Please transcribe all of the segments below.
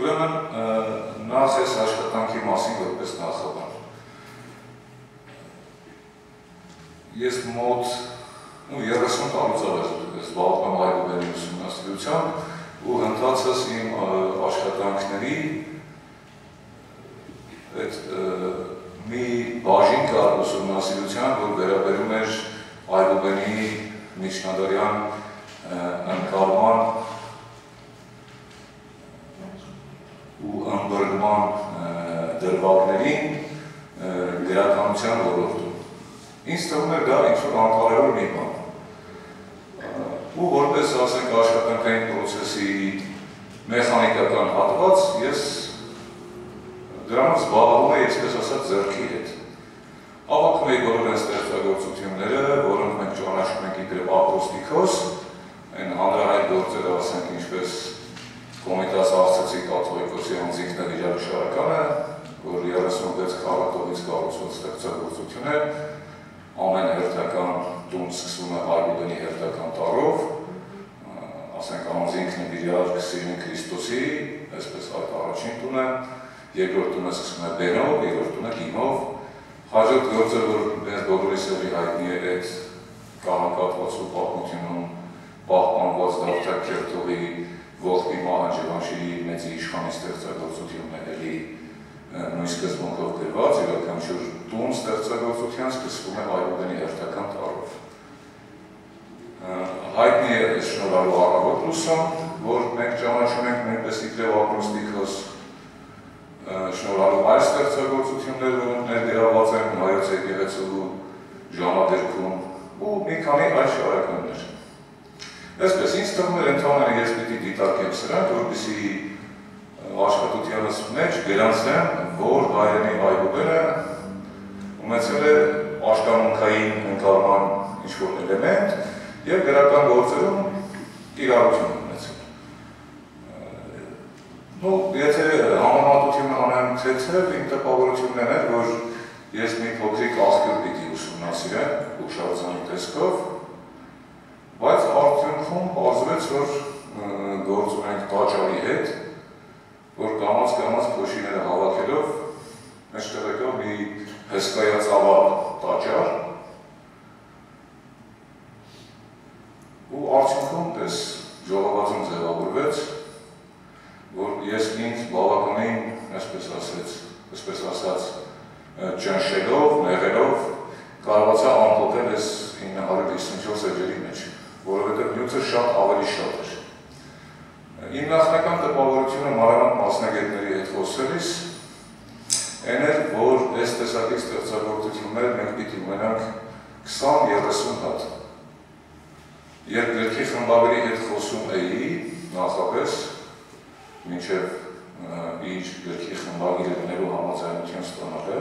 Ուրեմն նախ այս աշխատանքի մասին որպես նախաբան։ Ես մոտ 30 տարուց ավեզ զբաղվում եմ այգուբենի ուսումնասիրությամբ ու ընթացս իմ աշխատանքների այդ մի բաժին կար ուսումնասիրության, որ վերաբերում էր այգուբենի միջնադարյան ընկալման ու ըմբռնման դրվագներին գրականության ոլորտում։ Ինձ թվում էր դա ինչ-որ անկարևոր մի բան։ Ու որպես ասենք աշխատանքային պրոցեսի մեխանիկական հատված, ես դրանով զբաղվում եմ, այսպես ասած, ձեռքի հետ։ Ավակում էի բոլոր այն ստեղծագործությունները, որոնք մենք ճանաչում ենք իբրև ակրոստիկոս, այն հանրահայտ գործերը, ասենք, ինչպես Կոմիտաս Արցախի կաթողիկոսի անձինքներ իրավիճականը, որ 36 քառակողից կառուցված ստեղծագործություն է, ամեն հերթական տուն սկսվում է այգուբենի հերթական տառով, ասենք անձինքն իրար կսիրին Քրիստոսի, այսպես այդ առաջին տունը, երկրորդ տունը սկսվում է բենով, երրորդ տունը գինով, հաջորդ գործը, որ մեզ բոլորիս հայտնի է այդ կահանկատվածու պատմությունում պահպանված Դավթակ Քերթողի ողբի մահանջևանշերի մեծ իշխանի ստեղծագործությունն է էլի նույն սկզբունքով գրված, յուրաքանչյուր տուն ստեղծագործության սկսվում է այգուբենի հերթական տառով։ Հայտնի է շնորհալու առավոտ լուսան, որ մենք ճանաչում ենք նույնպես իբրև ակրոստիկոս, շնորհալու այլ ստեղծագործություններ, որոնք ներգրավված են հայոց եկեղեցու ժամադրքում ու մի քանի այլ շարականներ։ Այսպես, ինձ թվում էր ընդհանրապես ես պիտի դիտարկեմ սրանք, որպեսզի աշխատությանս մեջ գրանցեմ, որ հայերենի այգուբենը ունեցել է աշտարմունքային ընկալման ինչ-որ էլեմենտ և գրական գործերում կիրառություն ունեցել։ Եթե համեմատությունը անեմ թեթև, իմ տպավորությունն էր, որ ես մի փոքրիկ աղբյուր պիտի ուսումնասիրեմ հուշարձանի տեսքով, բայց արդյունքում պարզվեց, որ գործ ունենք տաճարի հետ, որ կամաց փոշիները հավաքելով մեջտեղ եկավ մի հսկայածավալ տաճար ու արդյունքում պես ժողովածուն ձևավորվեց, որ ես ինձ բավականին, այսպես ասած, ճնշելով, նեղելով կարողացա ամփոփել այս 954 էջերի մեջ, որովհետև նյութը շատ ավելի շատ էր։ Իմ նախնական տպավորությունը մանավանդ մասնագետների հետ խոսելիս այն էր, որ այս տեսակի ստեղծագործություններ մենք պիտի ունենանք 20-30 հատ։ Երբ գրքի խմբագրի հետ խոսում էի նախապես, մինչև իր գրքի խմբագիրը գնելու համաձայնություն ստանալը,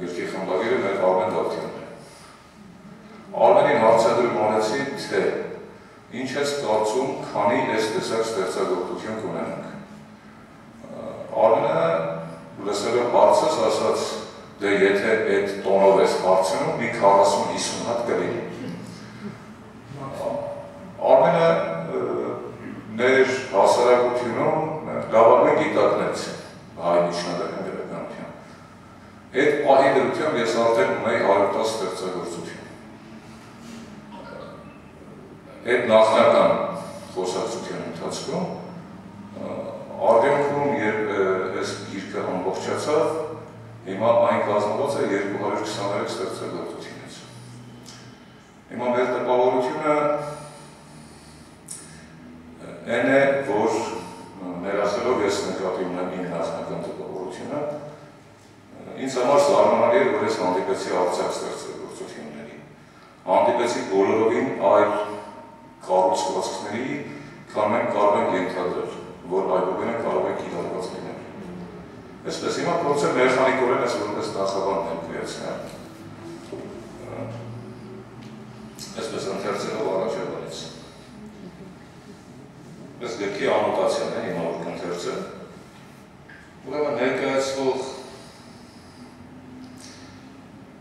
գրքի խմբագիրը մեր Արմեն Դավթյանն է։ Արմենին հարցադրում արեցի, թե ինչ ես կարծում, քանի այս տեսակ ստեղծագործություն կունենանք։ Արմենը լսելով հարցս ասաց, դե եթե այդ տոնով ես հարցնում, մի 40-50 հատ կլինի։ Արմենը մեր հասարակությունում լավագույն գիտակներից է հայ միջնադարյան գրականության։ Այդ պահի դրությամբ ես արդեն ունեի 110 ստեղծագործություն։ Այդ նախնական խոսակցության ընթացքում արդյունքում, երբ այս գիրքը ամբողջացավ, հիմա այն կազմված է 223 ստեղծագործությունից։ Հիմա մեր տպավորությունը այն է, որ ներասելով ես նկատի ունեմ իմ նախնական տպավորությունը, ինձ համար զարմանալի էր, որ ես հանդիպեցի Արցախ ստեղծագործությունների, հանդիպեցի բոլորովին այլ կառուցվածքների, քան մենք կարող ենք ենթադրել, որ այգուբենը կարող է կիրառված լինել։ Այսպես, հիմա փորձեմ մեխանիկորեն ես որպես նախաբան ներկայացնել։ Այսպես ընթերցելով առաջաբանից։ Այս գրքի անոտացիան է, հիմա որ կընթերցել։ Ուրեմն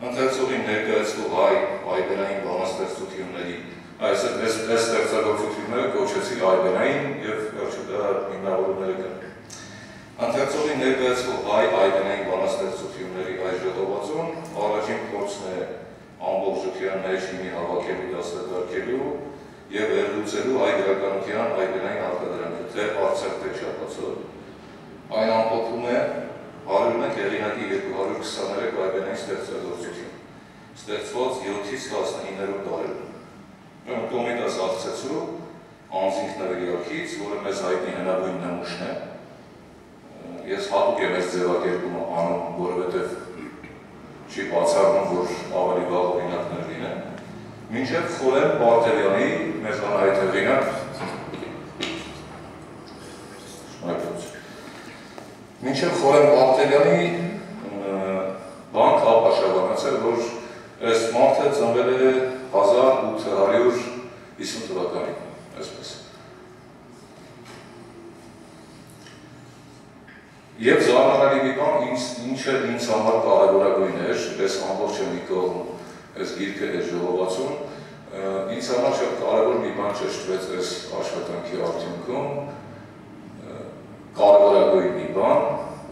ընթերցողին ներկայացվող հայ այգուբենային բանաստեղծությունների այս ստեղծագործությունները կոչեցի այգուբենային և չկա հիմնավորումները կան։ Ընթերցողի ներկայացվող հայ այգենային բանաստեղծությունների այս ժողովածուն առաջին փորձն է ամբողջության մեջ մի հավաքելու դաստակարգելու և վերլուծելու հայ գրականության այգենային արտադրանքը, թե արցակ թե չափածով։ Այն ամփոփում է 101 հեղինակի 223 այգենային ստեղծագործություն, ստեղծված 7-ից 19-րդ դարերում։ Կոմիտաս աղցեցու անձինք նվիրյալքից, որը մեզ հայտնի հնագույն նմուշն է։ Ես հատուկ եմ այս ձևակերպումը անում, որովհետև չի բացառվում, որ ավելի վաղ օրինակներ լինեն։ Մինչև Խորեն Պարտևյանի մեզ անհայտ հեղինակ մինչև Խորեն Պարտևյանի բանկ ապաշավանացել, որ այս մարդը ծնվել է 1850 թվականին, այսպես։ Եվ զարմանալի մի բան, ինչը ինձ համար կարևորագույն էր, այս ամբողջը մի կողմ, այս գիրքը, այս ժողովածուն, ինձ համար շատ կարևոր մի բան ճշտվեց այս աշխատանքի արդյունքում, կարևորագույն մի բան,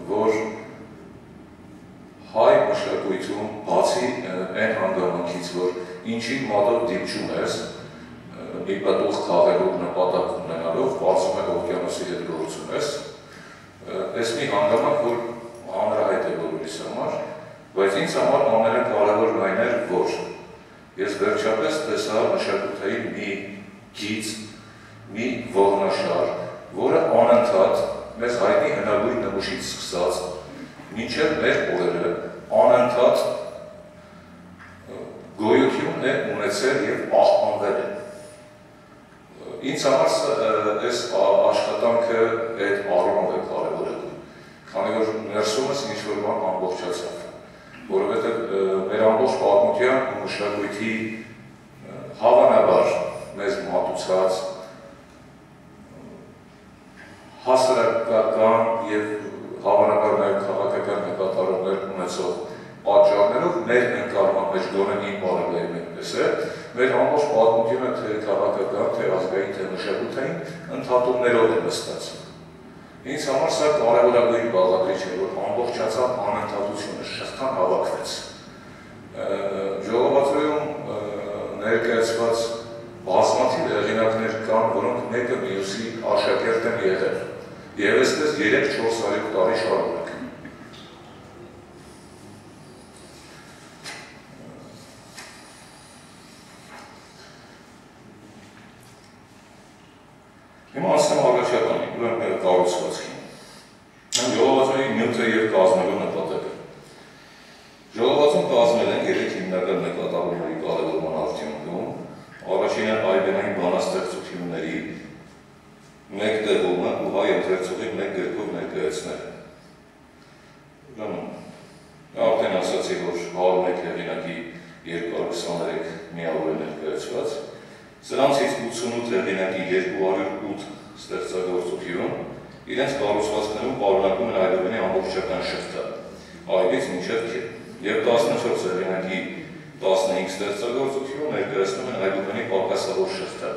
որ հայ մշակույթում բացի այն հանգամանքից, որ ինչին մատով դիպչում ես, մի պտուղ քաղելով նպատակ ունենալով, բացում է օվկիանոսի հետ գործում ես, այս մի հանգամանք, որ հանրահայտ է բոլորիս համար, բայց ինձ համար ամենակարևորն այն էր, որ ես վերջապես տեսա մշակութային մի գիծ, մի ողնաշար, որը անընդհատ մեզ հայտնի հնագույն նմուշից սկսած, մինչև մեր օրերը անընդհատ գոյություն է ունեցել և պահպանվել է։ Ինձ համար այս աշխատանքը այդ առումով է կարևորագույն, քանի որ ներսումս ինչ-որ բան ամբողջացավ, որովհետև մեր ամբողջ պատմության ու մշակույթի հավանաբար մեզ մատուցած հասարակական և հավանաբար նաև քաղաքական նկատառումներ ունեցող պատճառներով մեր ընկալման մեջ գոնե իմ բարելայում այնպես է, մեր ամբողջ պատմությունը թե քաղաքական, թե ազգային, թե մշակութային ընդհատումներով է նստած։ Ինձ համար սա կարևորագույն բաղադրիչ է, որ ամբողջացավ անընդհատությունը, շղթան հավաքվեց։ Ժողովածոյում ներկայացված բազմաթիվ հեղինակներ կան, որոնք մեկը մյուսի աշակերտ են եղել, և այսպես 3-400 տարի շարունակ։ Հիմա ասեմ առաջականին, ուրեմն կառուցվածքին։ Ժողովածոյի նյութը և կազմելու նպատակը։ Ժողովածուն կազմել են 3 հիմնական նկատառումների կարևորման արդյունքում, առաջինը այգենային բանաստեղծությունների մեկ տեղումը ու հայ ընթերցողի մեկ գրքով ներկայացնելը։ Արդեն ասացի, որ 101 հեղինակի 223 միավոր է ներկայացված, սրանցից 88 հեղինակի 208 ստեղծագործություն իրենց կառուցվածքներում պարունակում են այգաբանի ամբողջական շղթա, այգից մինչև քիչ, և 14 հեղինակի 15 ստեղծագործություն ներկայացնում են այգաբանի պակասավոր շղթա,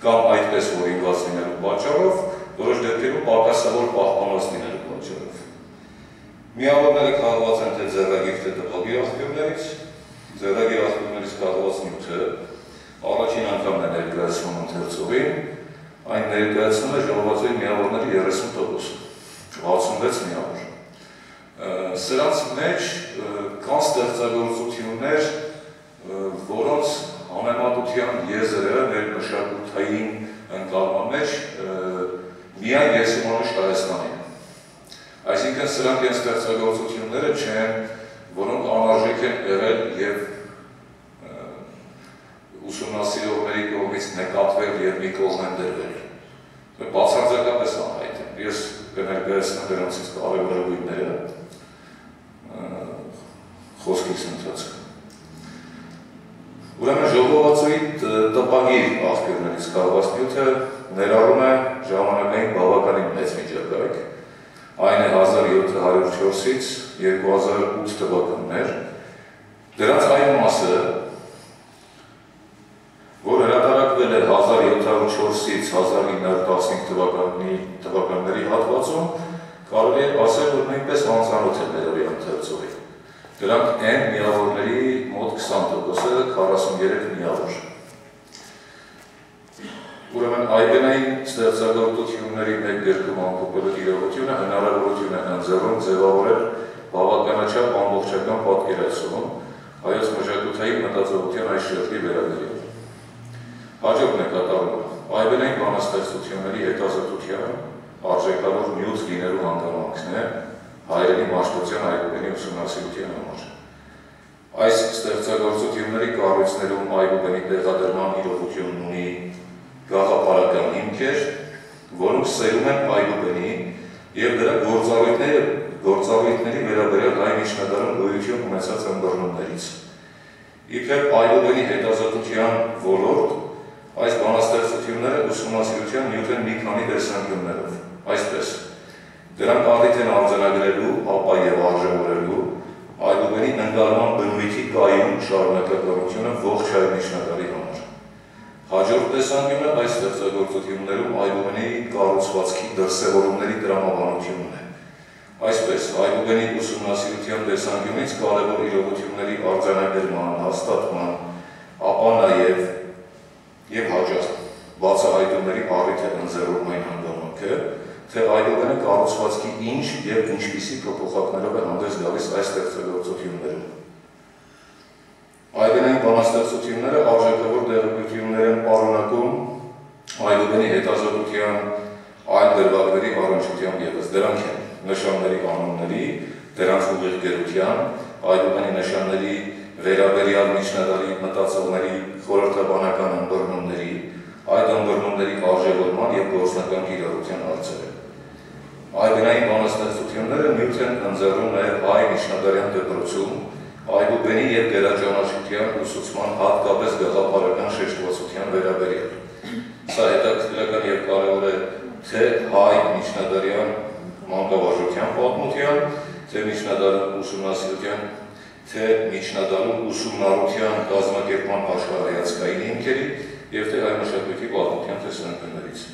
կամ այդպես հորինված լինելու պատճառով, որոշ դեպքերում պակասավոր պահպանված լինելու պատճառով։ Միավորները կազմված են թե ձեռագիր, թե տպագիր աղբյուրներից, ձեռագիր աղբյուրներից կազմված նյութը առաջին անգամն է ներկայացնում ընթերցողին, այն ներկայացնում է ժողովածոյի միավորների 30%, 66 միավոր։ Սրանց մեջ կան ստեղծագործություններ, որոնց համեմատության եզրը մեր մշակութային ընկալման մեջ միայն եսիմանուշ Հայաստանին։ Այսինքն սրանք են ստեղծագործությունները չեն, որոնք անարժեք են եղել և ուսումնասիրողների կողմից նկատվել և մի կողմ են դրվել։ Բացարձակապես անհայտ են։ Ես կներկայացնեմ դրանցից կարևորագույնները խոսքից ընթացքում։ Ուրեմն ժողովածոյի տպագիր աղբյուրներից կազմված նյութը ներառում է ժամանակային բավականին մեծ միջակայք, այն է 1704-ից 2008 թվականներ, դրանց այն մասը, որ հրատարակվել է 1704-ից 1915 թվականների հատվածում կարելի է ասել, որ նույնպես անծանոթ է ներողի ընթերցողի։ Դրանք են միավորների մոտ 20%-ը 43 միավոր։ Ուրեմն այգենային ստեղծագործությունների մեկ գրքում ամփոփելու իրողությունը հնարավորություն է ընձեռում ձևավորել բավականաչափ ամբողջական պատկերացում հայոց մշակութային մտածողության այս շերտի վերաբերյալ։ Հաջորդն է կատարումը այգենային բանաստեղծությունների հետազոտության արժեքավոր նյութ լինելու հանգամանքն է հայերենի մաշտության այգուբենի ուսումնասիրության համար։ Այս ստեղծագործությունների կառույցներում այգուբենի տեղադրման իրողությունն ունի գաղափարական հիմքեր, որոնք սերում են այգուբենի և դրա գործառույթների վերաբերյալ հայ միջնադարում գոյություն ունեցած ըմբռնումներից։ Իբրև այգուբենի հետազոտության ոլորտ այս բանաստեղծությունները ուսումնասիրության նյութ են մի քանի տեսանկյուններով, այսպես դրանք առիթ են արձանագրելու, ապա և արժևորելու այգուբենի ընկալման բնույթի կայուն շարունակականությունը ողջ հայ միջնադարի համար։ Հաջորդ տեսանկյունը այս ստեղծագործություններում այգուբենի կառուցվածքի դրսևորումների տրամաբանությունն է։ Այսպես, այգուբենի ուսումնասիրության տեսանկյունից կարևոր իրողությունների արձանագրման, հաստատման, ապա նաև հաճախ բացահայտումների առիթ է ընձեռում այն հանգամանքը, թե այգուբենը կառուցվածքի ինչ և ինչպիսի փոփոխակներով է հանդես գալիս այս ստեղծագործություններում։ Այգենային բանաստեղծությունները արժեքավոր տեղեկություններ են պարունակում այգուբենի հետազոտության այլ դրվագների առնչությամբ ևս։ Դրանք են նշանների անունների, դրանց ուղիղ գերության, այգուբենի նշանների վերաբերյալ միջնադարի մտածողների խորհրդաբանական ըմբռնումների, այդ ըմբռնումների արժևորման և գործնական կիրառության հարցերը։ Այգենային բանաստեղծությունները նյութ են ընձեռում նաև հայ միջնադարյան դպրոցում այգուբենի և գերաճանաչության ուսուցման հատկապես գաղափարական շեշտվածության վերաբերյալ։ Սա հետաքրքրական և կարևոր է թե հայ միջնադարյան մանկավարժության պատմության, թե միջնադարում ուսումնասիրության, թե միջնադարում ուսումնառության կազմակերպման աշխարհայացքային հիմքերի և թե հայ մշակույթի պատմության տեսանկյուններից։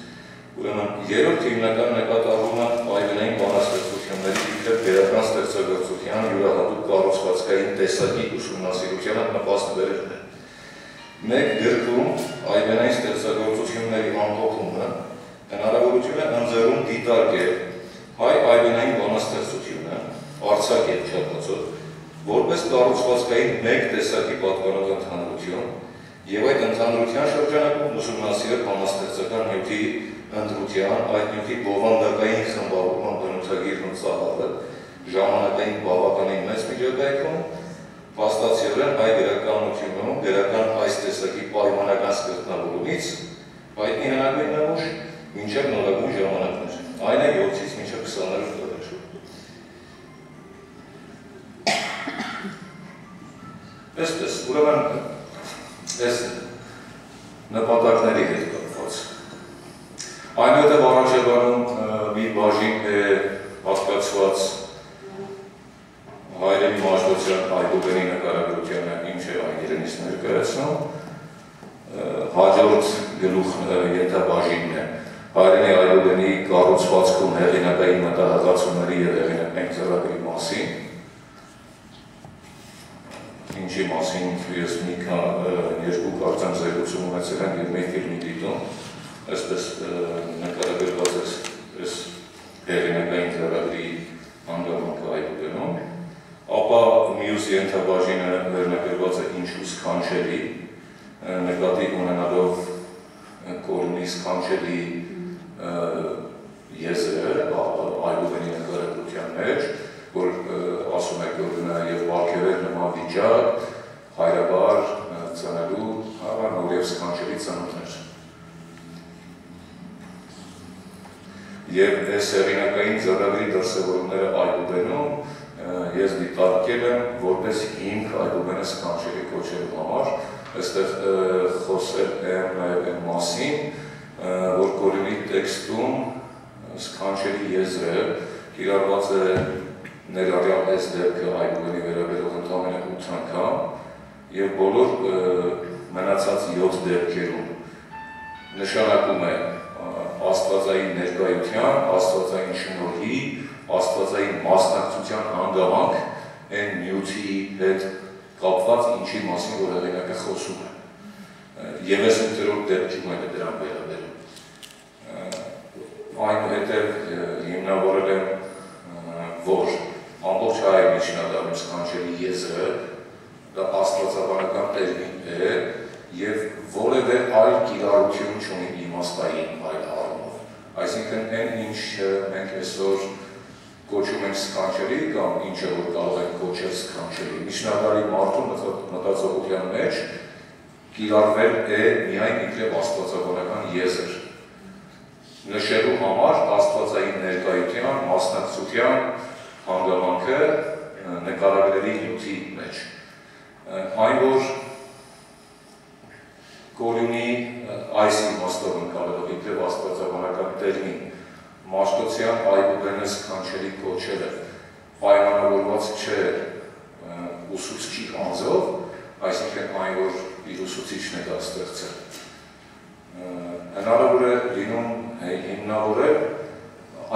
Ուրեմն երրորդ հիմնական նկատառումը այգենային բանաստեղծությունների իբրև գերական ստեղծագործության յուրահատուկ կառուցվածքային տեսակի ուսումնասիրությանը նպաստ բերելն է։ Մեկ գրքում այգենային ստեղծագործությունների ամփոփումը հնարավորություն է ընձեռում դիտարկել հայ այգենային բանաստեղծությունը արձակ և չափածով որպես կառուցվածքային մեկ տեսակի պատկանող ընդհանրություն և այդ ընդհանրության շրջանակում ուսումնասիրել բանաստեղծական նյութի ընտրության, այդ նյութի բովանդակային խմբավորման բնութագիրն ու ծավալը ժամանակային բավականին մեծ միջակայքում, փաստացիորեն հայ գրականությունում գրական այս տեսակի պայմանական սկզբնավորումից հայտնի հնագույն նմուշ մինչև նորագույն ժամանակներ, այն է 7-ից մինչև 20-րդ դարեր։ Այսպես, ուրեմն այս նպատակների հետ կապված այնուհետև առաջաբանում մի բաժին է հատկացված հայերենի մաշտության այգուբենի նկարագրությանը ինչ է այգերենից ներկայացնում, հաջորդ գլուխ ենթաբաժինն է հայերենի այգուբենի կառուցվածքում հեղինակային մտահղացումների և հեղինակային ձեռագրի մասին, ինչի մասին ես երկու կարծեմ զեկուցում ունեցել եմ և մի ֆիլմի դիտում, այսպես նկարագրված այս հեղինակային ձեռագրի հանգամանքը այգուբենում, ապա մյուս ենթաբաժինը վերնագրված է ինչու սքանչելի, նկատի ունենալով կորունի սքանչելի եզրը այգուբենի նկարագրության մեջ, որ ասում է կորունը և պարգևեր նման վիճակ, հայրաբար ծնելու նոր և սքանչելի ծնունդներ։ Եվ այս հեղինակային ձեռագրի դրսևորումները այգուբենում ես դիտարկել եմ որպես հիմք այգուբենը սքանչելի կոչելու համար, այստեղ խոսել եմ նաև այն մասին, որ կորունի տեքստում սքանչելի եզրը կիրառված է ներառյալ այս դեպքը այգուբենի վերաբերող ընդամենը 8 անգամ և բոլոր մնացած 7 դեպքերում նշանակում է աստվածային ներկայության, աստվածային շնորհի, աստվածային մասնակցության հանգամանք այն նյութի հետ կապված ինչի մասին որ հեղինակը խոսում է։ Եվ ես 8-րդ դեպքում եմ դրան վերաբերում։ Այնուհետև հիմնավորել եմ, որ ամբողջ հայ միջնադարում սքանչելի եզրը դա աստվածաբանական տերմին է և որևէ այլ կիրառություն չունի իմաստային այլ առումով։ Այսինքն այն ինչ մենք այսօր կոչում ենք սքանչելի կամ ինչը որ կարող ենք կոչել սքանչելի, միջնադարի մարդու մտածողության մեջ կիրառվել է միայն իբրև աստվածաբանական եզր, նշելու համար աստվածային ներկայության, մասնակցության հանգամանքը նկարագրելի նյութի մեջ։ Այն որ Կորյունի այս իմաստով ընկալելով իբրև աստվածաբանական տերմին Մաշտոցյան այբուբենը սքանչելի կոչելը պայմանավորված չէ ուսուցչի անձով, այսինքն այն որ իր ուսուցիչն է դա ստեղծել։ Հնարավոր է լինում հիմնավորել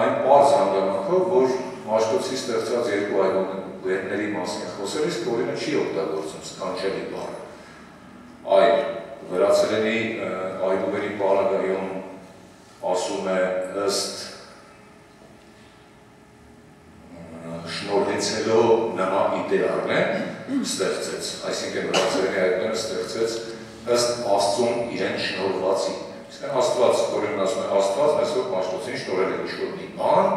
այն պարզ հանգամանքով, որ Մաշտոցի ստեղծած երկու այբուբենների մասին խոսելիս Կորյունը չի օգտագործում սքանչելի բառը, այլ վրացերենի այբուբենի պարագայում ասում է ըստ շնորհեցելով նրա իդեալն ստեղծեց, այսինքն վրացերենի այբուբենը ստեղծեց ըստ Աստծուն իրեն շնորհվածի։ Աստված, Կորյունն ասում է Աստված այսօր Մաշտոցին շնորհել է ինչ-որ մի բան,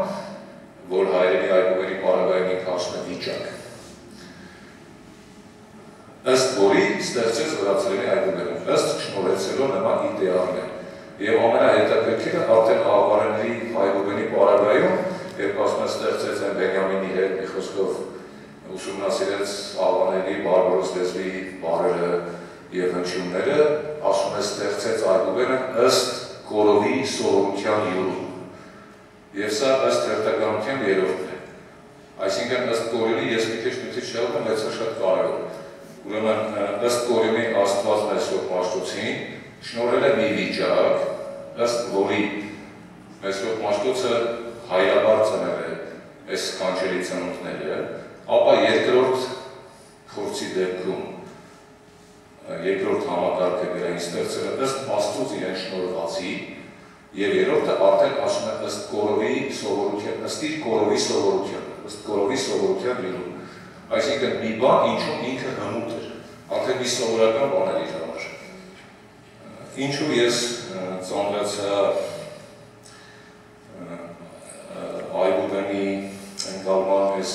որ հայերենի այբուբենի պարագայում ինքը ասում է վիճակ։ Ըստ որի ստեղծեց վրացերենի այբուբենում, ըստ շնորհեցելով նրա իդեալն։ Եվ ամենահետաքրքիրը արդեն աղավարների այբուբենի պարագայում, երբ ասում է ստեղծեց այն Բենյամինի հետ մի խոսքով ուսումնասիրեց աղավարների բարբարոս լեզվի բառերը և հնչյունները, ասում է ստեղծեց այբուբենը ըստ Կորովի սովորության յուրում։ Եվ սա ըստ հերթականության երրորդն է։ Այսինքն ըստ Կորյունի ես մի քիչ նյութից շեղում, բայց սա շատ կարևոր։ Ուրեմն ըստ Կորյունի Աստվածն այսօր Մաշտոցին շնորհել է մի վիճակ, ըստ որի այսօր Մաշտոցը հայրաբար ծնել է այս սքանչելի ծնունդները, ապա երկրորդ փորձի դեպքում երկրորդ համակարգը գրային ստեղծել է ըստ Աստծուց իրեն շնորհվածի, և երրորդը արդեն ասում է ըստ Կորովի սովորության, ըստ իր Կորովի սովորության, ըստ Կորովի սովորության լինում։ Այսինքն մի բան, ինչում ինքը հմուտ էր, արդեն մի սովորական բան էր իր համար։ Ինչու ես ծանրացա այբուբենի ընկալման այս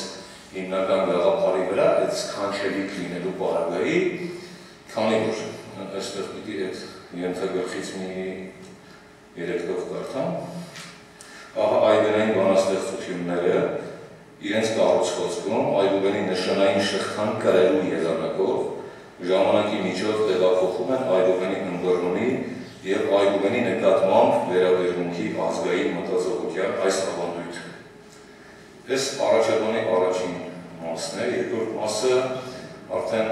հիմնական գաղափարի վրա, այդ սքանչելիք լինելու պարագայի, քանի որ այստեղ պիտի այդ ենթագլխից մի 3 տող կարդամ, ահա այբուբենային բանաստեղծությունները իրենց կառուցվածքում այբուբենի նշանային շղթան կրելու եղանակով ժամանակի միջով տեղափոխում են այբուբենի ըմբռնումի և այբուբենի նկատմամբ վերաբերմունքի ազգային մտածողության այս ավանդույթը։ Այս առաջադանի առաջին մասն է, երկրորդ մասը արդեն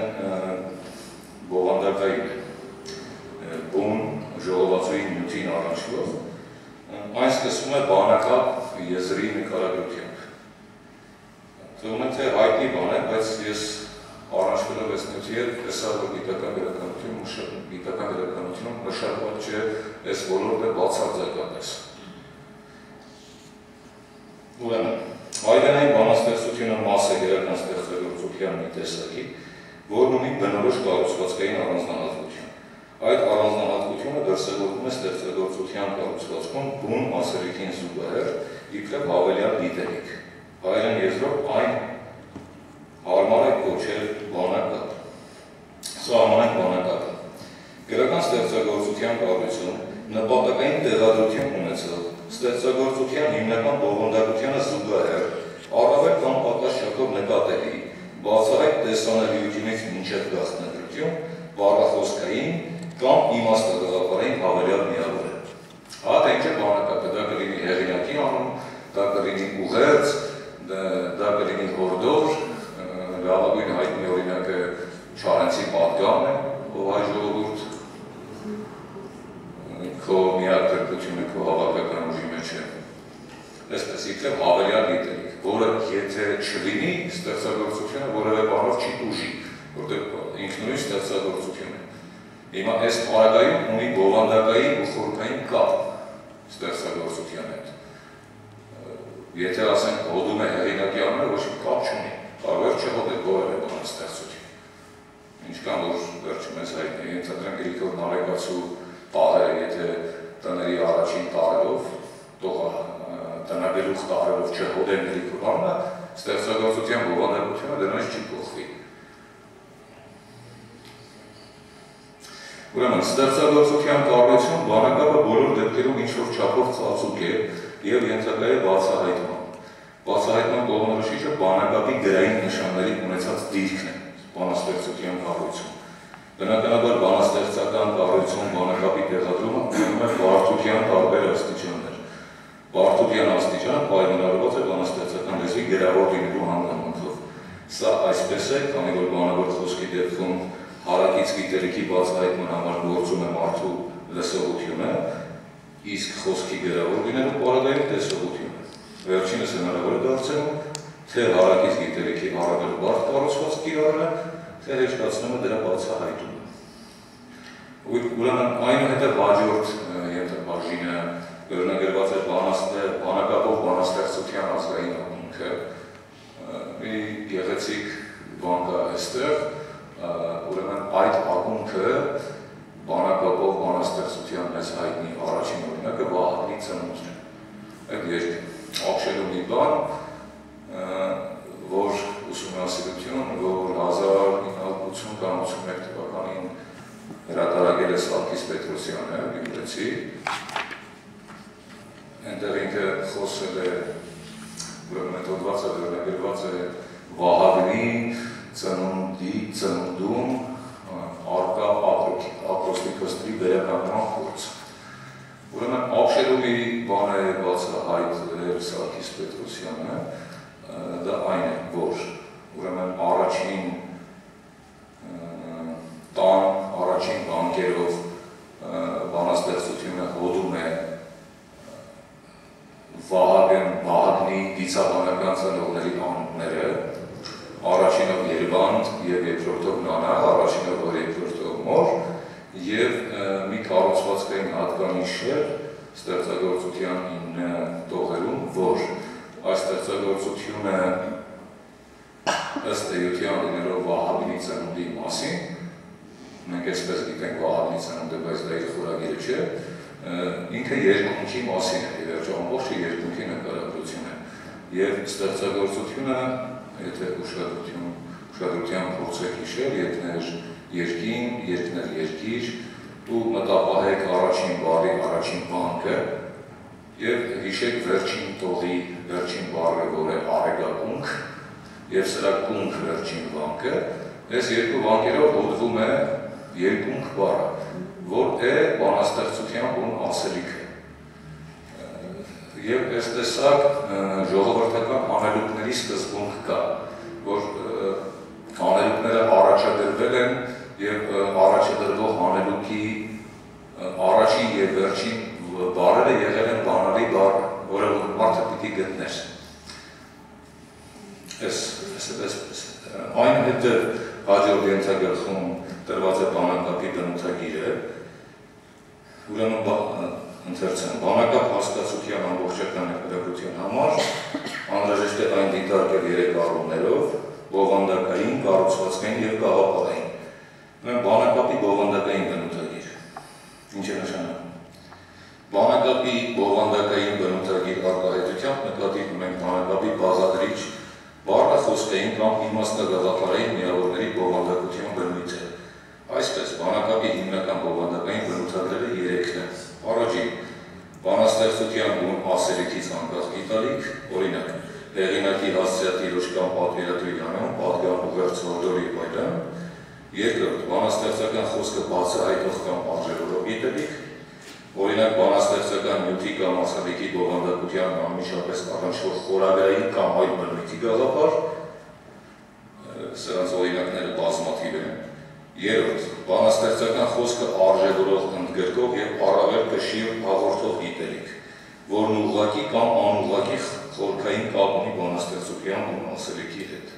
բովանդակային է, բուն ժողովածուի նյութին առնչվող, այն սկսվում է բանակապ եզրի նկարագրությամբ։ Թվում է, թե հայտնի բան է, բայց ես առնչվելով այս նյութի հետ տեսա, որ գիտական գրականությունում մշակված չէ այս ոլորտը բացարձակապես։ Ուրեմն, այբուբենային բանաստեղծությունը մաս է գրական ստեղծագործության մի տեսակի, որն ունի բնորոշ կառուցվածքային առանձնահատկություն։ Այդ առանձնահատկությունը դրսևորվում է ստեղծագործության կառուցվածքում բուն ասելիքին զուգահեռ իբրև հավելյալ գիտելիք։ Հայերեն եզրով այն հարմար է կոչել բանակապ։ Սա համանենք բանակապը։ Գրական ստեղծագործության կառույցում նպատակային տեղադրություն ունեցող ստեղծագործության հիմնական բովանդակությանը զուգահեռ առավել կամ պակաս չափով նկատելի բացառիկ տեսանելիությունից մինչև գաղտնագրություն, բառախոսքային կամ իմաստագաղափարային հավելյալ միավոր է։ Հա թե ինչ է բանակապը, դա կլինի հեղինակի անուն, դա կլինի ուղերձ, դա կլինի հորդոր, լավագույն հայտնի օրինակը Չարենցի պատգամն է, ով հայ ժողովուրդ քո միակ գրկությունը քո հավաքական իբրև հավելյալ գիտելիք, որը եթե չլինի ստեղծագործությունը որևէ բանով չի տուժի, որտեղ ինքնուրույն ստեղծագործություն է։ Հիմա այս պարագայում ունի բովանդակային ու խորհրդային կապ ստեղծագործության հետ։ Եթե ասենք հոդում է հեղինակի անունը, ոչ մի կապ չունի, կարող է չհոդել որևէ բան ստեղծություն։ Ինչքան որ վերջում ես հայտնի, ենթադրենք Գրիգոր Նարեկացու պահերը, եթե տների առաջին տարելով, տնագլուխ տարելով չհոդեն Գրիգոր անունը, ստեղծագործության բովանդակությունը դրանից չի փոխվի։ Ուրեմն, ստեղծագործության կառույցում բանակապը բոլոր դեպքերում ինչ-որ չափով ծածուկ է և ենթակա է բացահայտման։ Բացահայտման կողմնորոշիչը բանակապի գրային նշանների ունեցած դիրքն է բանաստեղծության կառույցում։ Բնականաբար բանաստեղծական կառույցում բանակապի տեղադրումը ունենում է բարդության տարբեր աստիճաններ։ Բարդության աստիճանը պայմանավորված է բանաստեղծական լեզվի գրավոր լինելու հանգամանքով։ Սա այսպես է, քանի որ բանավոր խոսքի դեպքում հարակից գիտելիքի բացահայտման համար գործում է մարդու լսողությունը, իսկ խոսքի գրավոր լինելու պարագայում տեսողությունը։ Վերջինս հնարավոր է դարձնում, թե հարակից գիտելիքի առավել բարդ կառուցված կիրառելը, թե հեշտացնում է դրա բացահայտումը։ Ուրեմն այնուհետև հաջորդ ենթաբաժինը վերնագրված է բանակապով բանաստեղծության ազգային ակունքը, մի գեղեցիկ բան կա այստեղ, ուրեմն այդ ակունքը բանակապով բանաստեղծության մեծ հայտնի առաջին օրինակը Վահագնի ծնունդն է։ Այդ ապշելու մի բան, որ ուսումնասիրություն, որ 1980-81 թվականին հրատարակել է Սարգիս Պետրոսյանը, գյումրեցի, այնտեղ ինքը խոսել է, ուրեմն այդ հոդվածը վերնագրված է Վահագնի ծնունդում արկա ակրոստիկոստրի վերականգնման փորձը։ Ուրեմն ապշելու մի բան է բացահայտել Սարգիս Պետրոսյանը, դա այն է, որ ուրեմն առաջին բանկերով բանաստեղծությունը հոդում է Վահագնի դիցաբանական ծնողների անունները, առաջինով Երևանդ և երկրորդով Նանա, առաջինով որ երկրորդով Մոր և մի կառուցվածքային հատկանիշ է ստեղծագործության 9 տողերում, որ այս ստեղծագործությունը ըստ էության լինելով Վահագնի ծնունդի մասին, մենք այսպես գիտենք Վահագնի ծնունդը, բայց դա իր խորագիրը չէ, ինքը երկունքի մասին է, վերջ ամբողջը երկունքի նկարագրություն է, և ստեղծագործությունը, եթե ուշադրության փորձեք հիշել, եթներ երկին, երկներ երկիր, ու մտապահեք առաջին բառի առաջին բանկը, և հիշեք վերջին տողի վերջին բառը, որ է արեգակունք, և սրա կունք վերջին բանկը, այս երկու բանկերով հոդվում է երկունք բառը, որ է բանաստեղծության բուն ասելիքը։ Եվ այս տեսակ ժողովրդական հանելուկների սկզբունք կա, որ հանելուկները առաջադրվել են և առաջադրվող հանելուկի առաջին և վերջին բառերը եղել են բանալի բառը, որը մարդը պիտի գտներ։ Այնուհետև հաջորդ ենթագլխում տրված է բանակապի բնութագիրը, ուրեմն ընթերցեմ, բանակապ հասկացության ամբողջական նկարագրության համար անհրաժեշտ է այն դիտարկել 3 առումներով, բովանդակային, կառուցվածքային և գաղափարային։ Բանակապի բովանդակային բնութագիր, ինչ է նշանակում։ Բանակապի բովանդակային բնութագիր արտահայտությամբ նկատի ունենք բանակապի բաղադրիչ, բառնախոսքային կամ իմաստագաղափարային միավորների բովանդակության բնույթը։ Այսպես, բանակապի հիմնական բովանդակային բնութագրերը 3-ն են։ Առաջին, բանաստեղծության բուն ասելիքից անկախ գիտալիք, օրինակ, հեղինակի հասցեատիրոջ կամ պատվիրատուի անուն, պատգամ ուղերձ հորդորի այլն։ Երկրորդ, բանաստեղծական խոսքը բացահայտող կամ արժևորող գիտելիք, օրինակ բանաստեղծական նյութի կամ ասելիքի բովանդակության անմիջապես առնչվող խորագրային կամ այլ բնույթի գաղափար, սրանց օրինակները բազմաթիվ են։ Երրորդ, բանաստեղծական խոսքը արժևորող, ընդգրկող և առավել կշիռ հաղորդող գիտելիք, որն ուղղակի կամ անուղղակի գծային կապ ունի բանաստեղծության ու ասելիքի հետ։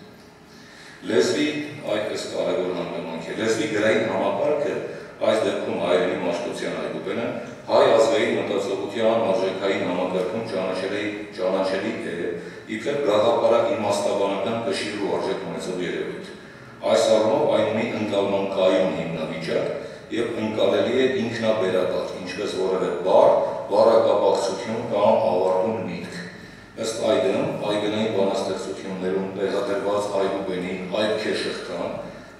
Լեզվի այդպես կարևոր հանգամանք է։ Լեզվի գրային համակարգը այս դեպքում հայերենի մաշտոցյան այգուբենը հայ ազգային մտածողության արժեքային համակարգում ճանաչելի է իբրև գաղափարակ իմաստաբանական կշիռ ու արժեք ունեցող երևույթ։ Այս առումով այն ունի ընկալման կայուն հիմնավիճակ և ընկալելի է ինքնաբերական, ինչպես որևէ բառ, բառակապակցություն կամ ավարտուն միտք։ Ըստ այդմ, այգնային բանաստեղծություններում տեղադրված այգուբենի այբ քեշղթան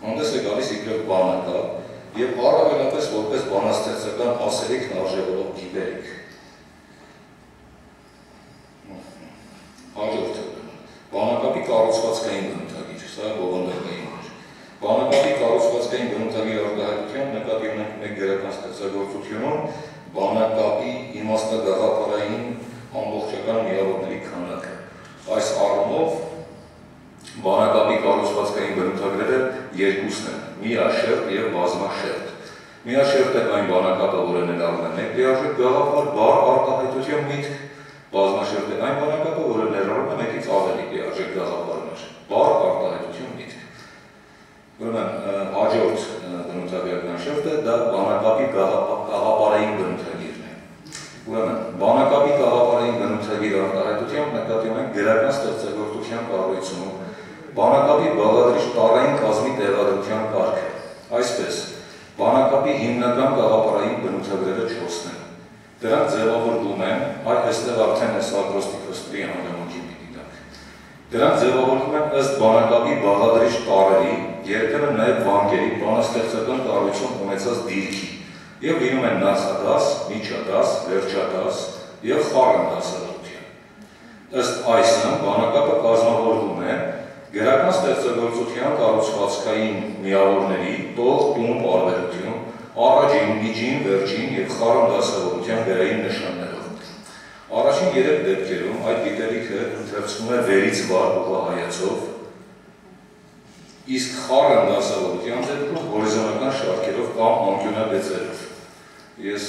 հանդես է գալիս իբրև բանակապ և առավելապես որպես բանաստեղծական ասելիքն արժևորող գիտելիք։ Հաջորդը բանակապի կառուցվածքային բնութագիր, սա բովանդակային էր։ Բանակապի կառուցվածքային բնութագիր արտահայտության նկատի ունենք մեկ գրական ստեղծագործությունում բանակապի իմաստագաղափարային ամբողջական միավորների քանակը։ Այս առումով բանակապի կառուցվածքային բնութագրերը երկուսն են՝ միաշերտ և բազմաշերտ։ Միաշերտը այն բանակապը, որը ներառում է մեկ լիարժեք գաղափար, բառ, արտահայտության միտք, բազմաշերտը այն բանակապը, որը ներառում է մեկից ավելի լիարժեք գաղափարներ, բառ, արտահայտություն, միտք։ Ուրեմն հաջորդ բնութագրական շերտը դա բանակապի գաղափարային բնութագիրն է։ Ուրեմն բանակապի գաղափարային բնութագիր արտահայտությամբ նկատի ունենք գրական ստեղծագործության կառույցում բանակապի բաղադրիչ տառային կազմի տեղադրության կարգը։ Այսպես, բանակապի հիմնական գաղափարային բնութագրերը 4-ն են։ Դրանք ձևավորվում են, այստեղ արդեն այս ակրոստիկոստրի հանգամանքի պիտի տանք։ Դրանք ձևավորվում են ըստ բանակապի բաղադրիչ տառերի, երբեմն նաև վանկերի բանաստեղծական կառույցում ունեցած դիրքի և լինում են նախադաս, միջադաս, վերջադաս և խառն դասավորության։ Ըստ այսն բանակապը կազմավորվում է գրական ստեղծագործության կառուցվածքային միավորների տող, տուն, պարբերություն, առաջին, միջին, վերջին և խառն դասավորության գրային նշաններով։ Առաջին 3 դեպքերում այդ գիտելիքը ընթերցվում է վերից վար ուղղահայացով, իսկ խառն դասավորության դեպքում հորիզոնական շարքերով կամ անկյունագծերով։ Ես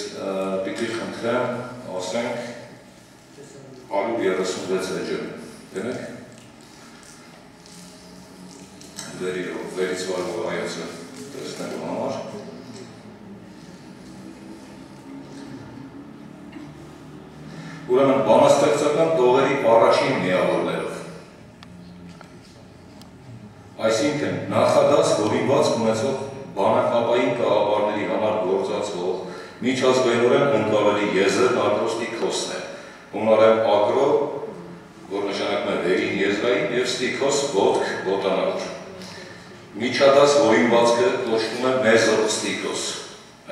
պիտի խնդրեմ, ասենք 136 էջը, դենեք, վերից վար ուղղահայացը տեսնելու համար։ Ուրեմն բանաստեղծական տողերի առաջին միավորներով։ Այսինքն նախադաս հորինված ունեցող բանակապային գաղափարների համար գործածվող միջազգայնորեն ընկալելի եզրն ակրոստիկոսն է, հունարեն ակրո, որ նշանակում է վերին եզրային, և ստիկոս ոտք ոտանավոր։ Միջադաս հորինվածքը կոչվում է մեզոստիկոս,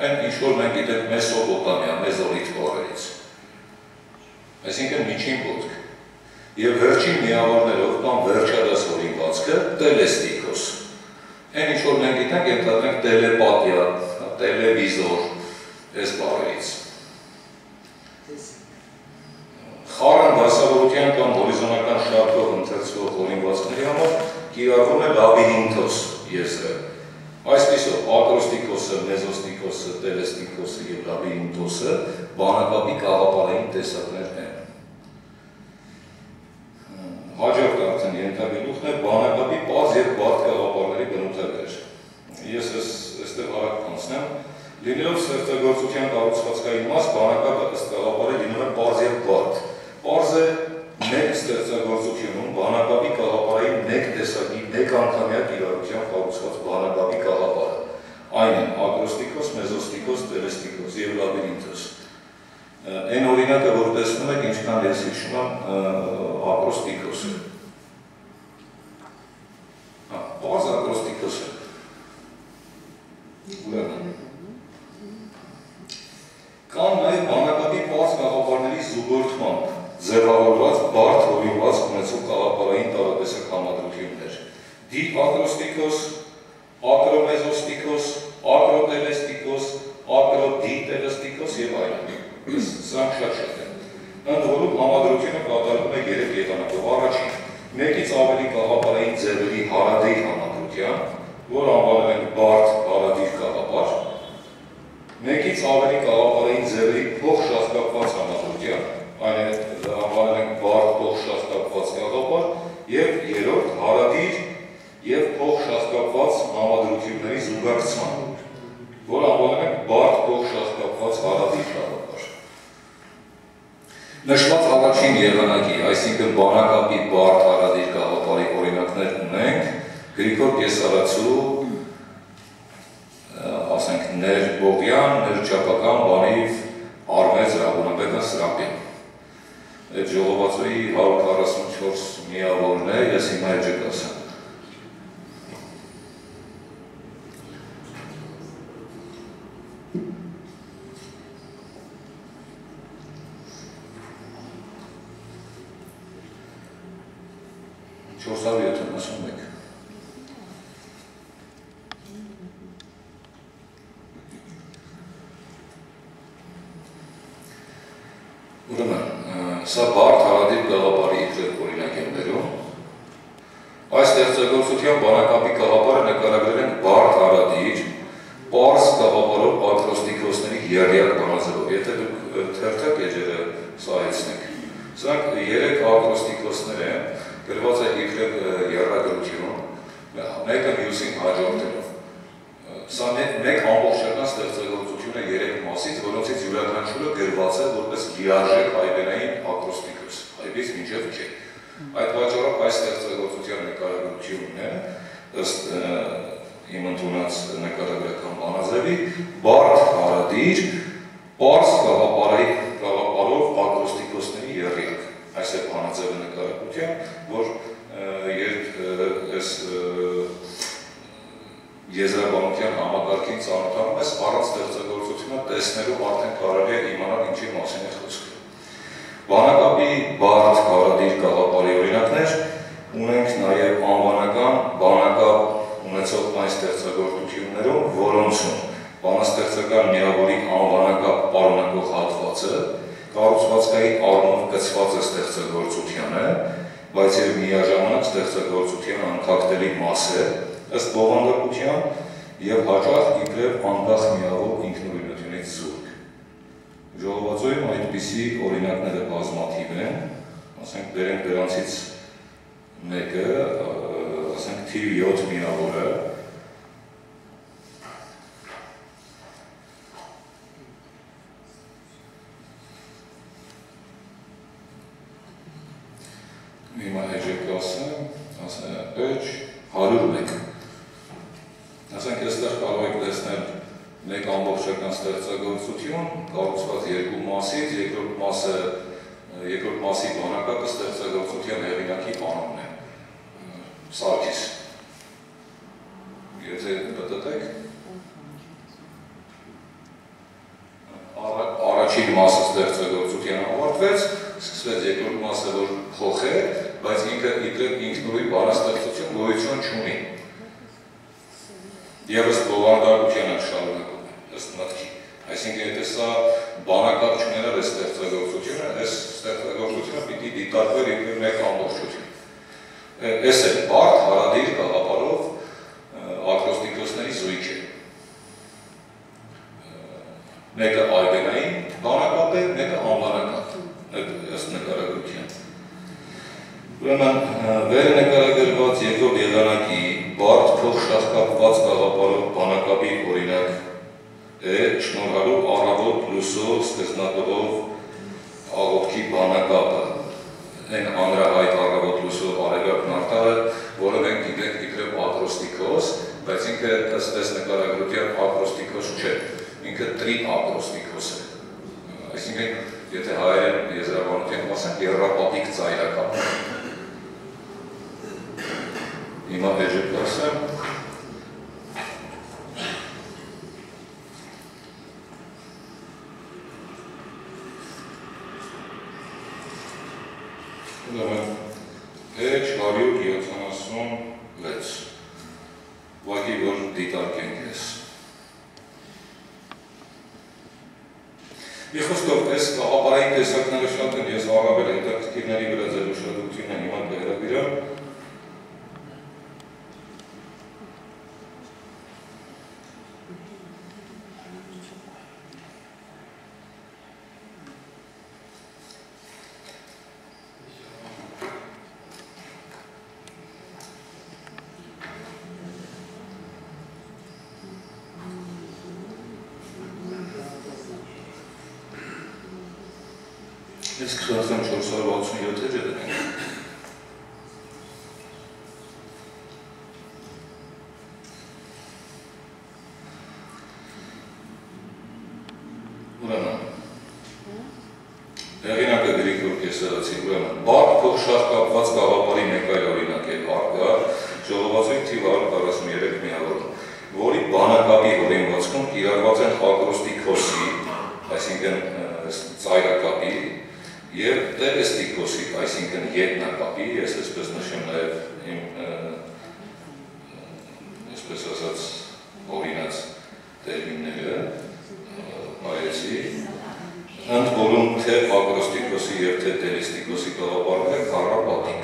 այն ինչ-որ մենք գիտենք մեսոպոտամիա, մեզոլիթ բառերից, այսինքն միջին ոտք, և վերջին միավորներով կամ վերջադաս հորինվածքը տելեստիկոս, այն ինչ-որ մենք գիտենք ենթադրենք տելեպատիա, տելևիզոր, այս բառերից։ Խառն դասավորության կամ հորիզոնական շարքով ընթերցվող հորինվածքների համար կիրառվում է լաբիրինթոս եզրը։ Այսպիսով ակրոստիկոսը, մեզոստիկոսը, տելեստիկոսը և լաբիրինթոսը բանակապի գաղափարային տեսակներն են։ Հաջորդ արդեն ենթագլուխն է բանակապի պարզ և բարդ գաղափարների բնութագրեր։ Ես այստեղ արագ կանցնեմ։ Լինելով ստեղծագործության կառուցվածքային մաս, բանակապը ըստ գաղափարի լինում է պարզ և բարդ։ Պարզ է մեկ ստեղծագործությունում բանակապի գաղափարային մեկ տեսակի, մեկ անգամյա կիրառությամբ կառուցված բանակապի գաղափարը։ Այն են ակրոստիկոս, մեզոստիկոս, տելեստիկոս և լաբիրինթոս։ Այն օրինակը, որ տեսնում եք, ինչքան ես հիշում եմ ակրոստիկոսը։ Պարզ ակրոստիկոսը։ Կան նաև բանակապի պարզ գաղափարների զուգորդմամբ ձևավորված բարդ հորինված ունեցող գաղափարային տարատեսակ համադրություններ։ Դիակրոստիկոս, ակրոմեզոստիկոս, ակրոտելեստիկոս, ակրոդիտելեստիկոս և այլն։ Սրանք շատ են։ Ընդ որում համադրությունը կատարվում է 3 եղանակով։ Առաջին, մեկից ավելի գաղափարային ձևերի հարադիր համադրության, որ անվանել ենք բարդ հարադիր գաղափար, մեկից ավելի գաղափարային ձևերի փոխշահկապված համադրության, այն է անվանել ենք բարդ փոխշահկապված այսինքն բանակապի բարդ հարադիր գաղափարի օրինակներ ունենք, Գրիգոր Կեսարացու, ասենք, ներբողյան, ներչապական բանիվ արմեց Ռաբունաբեկան Սրապյան։ Այդ ժողովածուի 144 միավորն է, ես հիմա էջը կասեմ։ Սա բարդ հարադիր գաղապարի իբրև օրինակ եմ բերում։ Այս ստեղծագործության բանակապի գաղապարը նկարագրել են բարդ հարադիր, պարզ գաղապարով ակրոստիկոսների եռյակ բանաձևով։ Եթե դուք թերթակ էջերը սահեցնեք, սրանք 3 ակրոստիկոսներ են, գրված է իբրև եռագրություն, մեկը մյուսին հաջորդելով։ Սա մեկ ամբողջական ստեղծագործություն է 3 մասից, որոնցից յուրաքանչյուրը գրված է որպես լիարժեք հայբերային ակրոստիկոս, հայբից մինչև Ք։ Այդ պատճառով այս ստեղծագործության նկարագրությունն է, ըստ իմ ընդունած նկարագրական բանաձևի, բարդ հարադիր, պարզ գաղապարով ակրոստիկոսների եռյակ։ Այս է բանաձևը նկարագրության, որ երբ այս եզրաբանության համակարգին ծանոթանում ես, առանց ստեղծագործությունը տեսնելու արդեն կարելի է իմանալ ինչի մասին է խոսքը։ Բանակապի բարդ հարադիր գաղապարի օրինակներ ունենք նաև անվանական բանակապ ունեցող այն ստեղծագործություններում, որոնցում բանաստեղծական միավորի անվանակապ պարունակող հատվածը կառուցվածքային առումով կցված է ստեղծագործության է, բայց եւ միաժամանակ ստեղծագործության անքակտելի մաս է, ըստ բովանդակության եւ հաճախ իբրև անկախ միավոր ինքնուրույնությունից զուրկ։ Ժողովածուում այդպիսի օրինակները բազմաթիվ են, ասենք բերենք դրանցից մեկը, ասենք թիվ 7 միավորը, հիմա էջեք ասեմ, էջ 101 ասենք այստեղ կարող եք տեսնել մեկ ամբողջական ստեղծագործություն, կառուցված 2 մասից, երկրորդ մասի բանակապը ստեղծագործության հեղինակի անունն է, Սարգիս։ Եթե պտտեք, առաջին մասը ստեղծագործության ավարտվեց, սկսվեց երկրորդ մասը, որ փոխ է, բայց ինքը ինքնուրույն բանաստեղծություն գոյություն չունի։ Եվ ըստ բովանդակության շարունակում է, ըստ մտքի։ Այսինքն, եթե սա բանակապ չուներար այս ստեղծագործությունը, այս ստեղծագործությունը պիտի դիտարկվեր իբրև մեկ ամբողջություն։ Էս է բարդ հարադիր գաղապարով ակրոստիկոսների զույգ է։ Մեկը այբենային բանակապ է, մեկը անվանական, ըստ նկարագրության։ Ուրեմն վերը նկարագրված երկրորդ եղանակի բարդ փոխշահկապված գաղապարով բանակապի օրինակ է շնորհալով առավոտ լուսով սկզբնատվով աղոթքի բանակապը։ Այն անրահայտ առավոտ լուսով արևելքն արտահը, որը մենք գիտենք իբրև ակրոստիկոս, բայց ինքը ըստ այս նկարագրության ակրոստիկոս չէ, ինքը տրիակրոստիկոս է։ Այսինքն, եթե հայերեն եզրաբանության ասենք, եռապատիկ ծայրակապ։ Հիմա էջը կասեմ, էջ 176, ուղղակի որ դիտարկենք ես։ Մի խոսքով, այս գաղապարային տեսակները շատ են, ես առավել հետաքրքիրների վրա ձեր ուշադրությունը հիմա կհրավիրեմ։ Ես կխնդրեմ 467 էջը դնենք։ Հեղինակը Գրիգոր Կեսարացի, ուրեմն, բարդ փոխշահ կապված գաղափարի մեկ այլ օրինակ է արկա, ժողովածույթ թիվ 143 միավոր, որի բանակապի օրինվածքում կիրառված են ակրոստիկոսի, այսինքն ծայրակապի, և տելեստիկոսի, այսինքն ետնակապի, ես այսպես նշեմ նաև այսպես ասած օրինած տերմինները, հայեցի, ընդ որում թե ակրոստիկոսի և թե տելեստիկոսի գաղափարները քառապատիկ։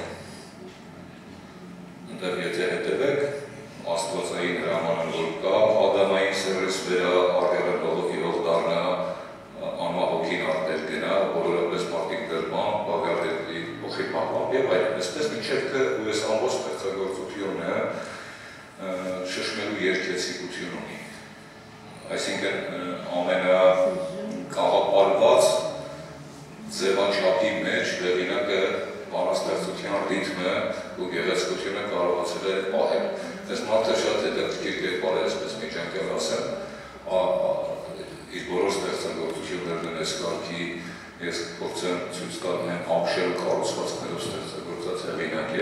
Ընդեղ եթե հետևեք, աստվածային հրամանն որ կա, ադամային սերես վերա արգերելով իրող դառնա, անմահոգին արտեր գնա, բոլորապես մարդիկ դրման, բաղյարդերի փոխի պահպան և այլն։ Այսպես մինչև թե ու ես ամբողջ ստեղծագործությունը շշմելու երկեցիկություն ունի։ Այսինքն կաղապարված ձևաչափի մեջ հեղինակը բանաստեղծության ռիթմը ու գեղեցկությունը կարողացել է պահել։ Այս մարդը շատ հետաքրքիր կերպար է, այսպես միջանկյալ ասեմ, իր բոլոր ստեղծագործություններն այս կարգի ես փորձեմ ցույց տալ են ապշել կառուցվածքներով ստեղծագործած հեղինակ է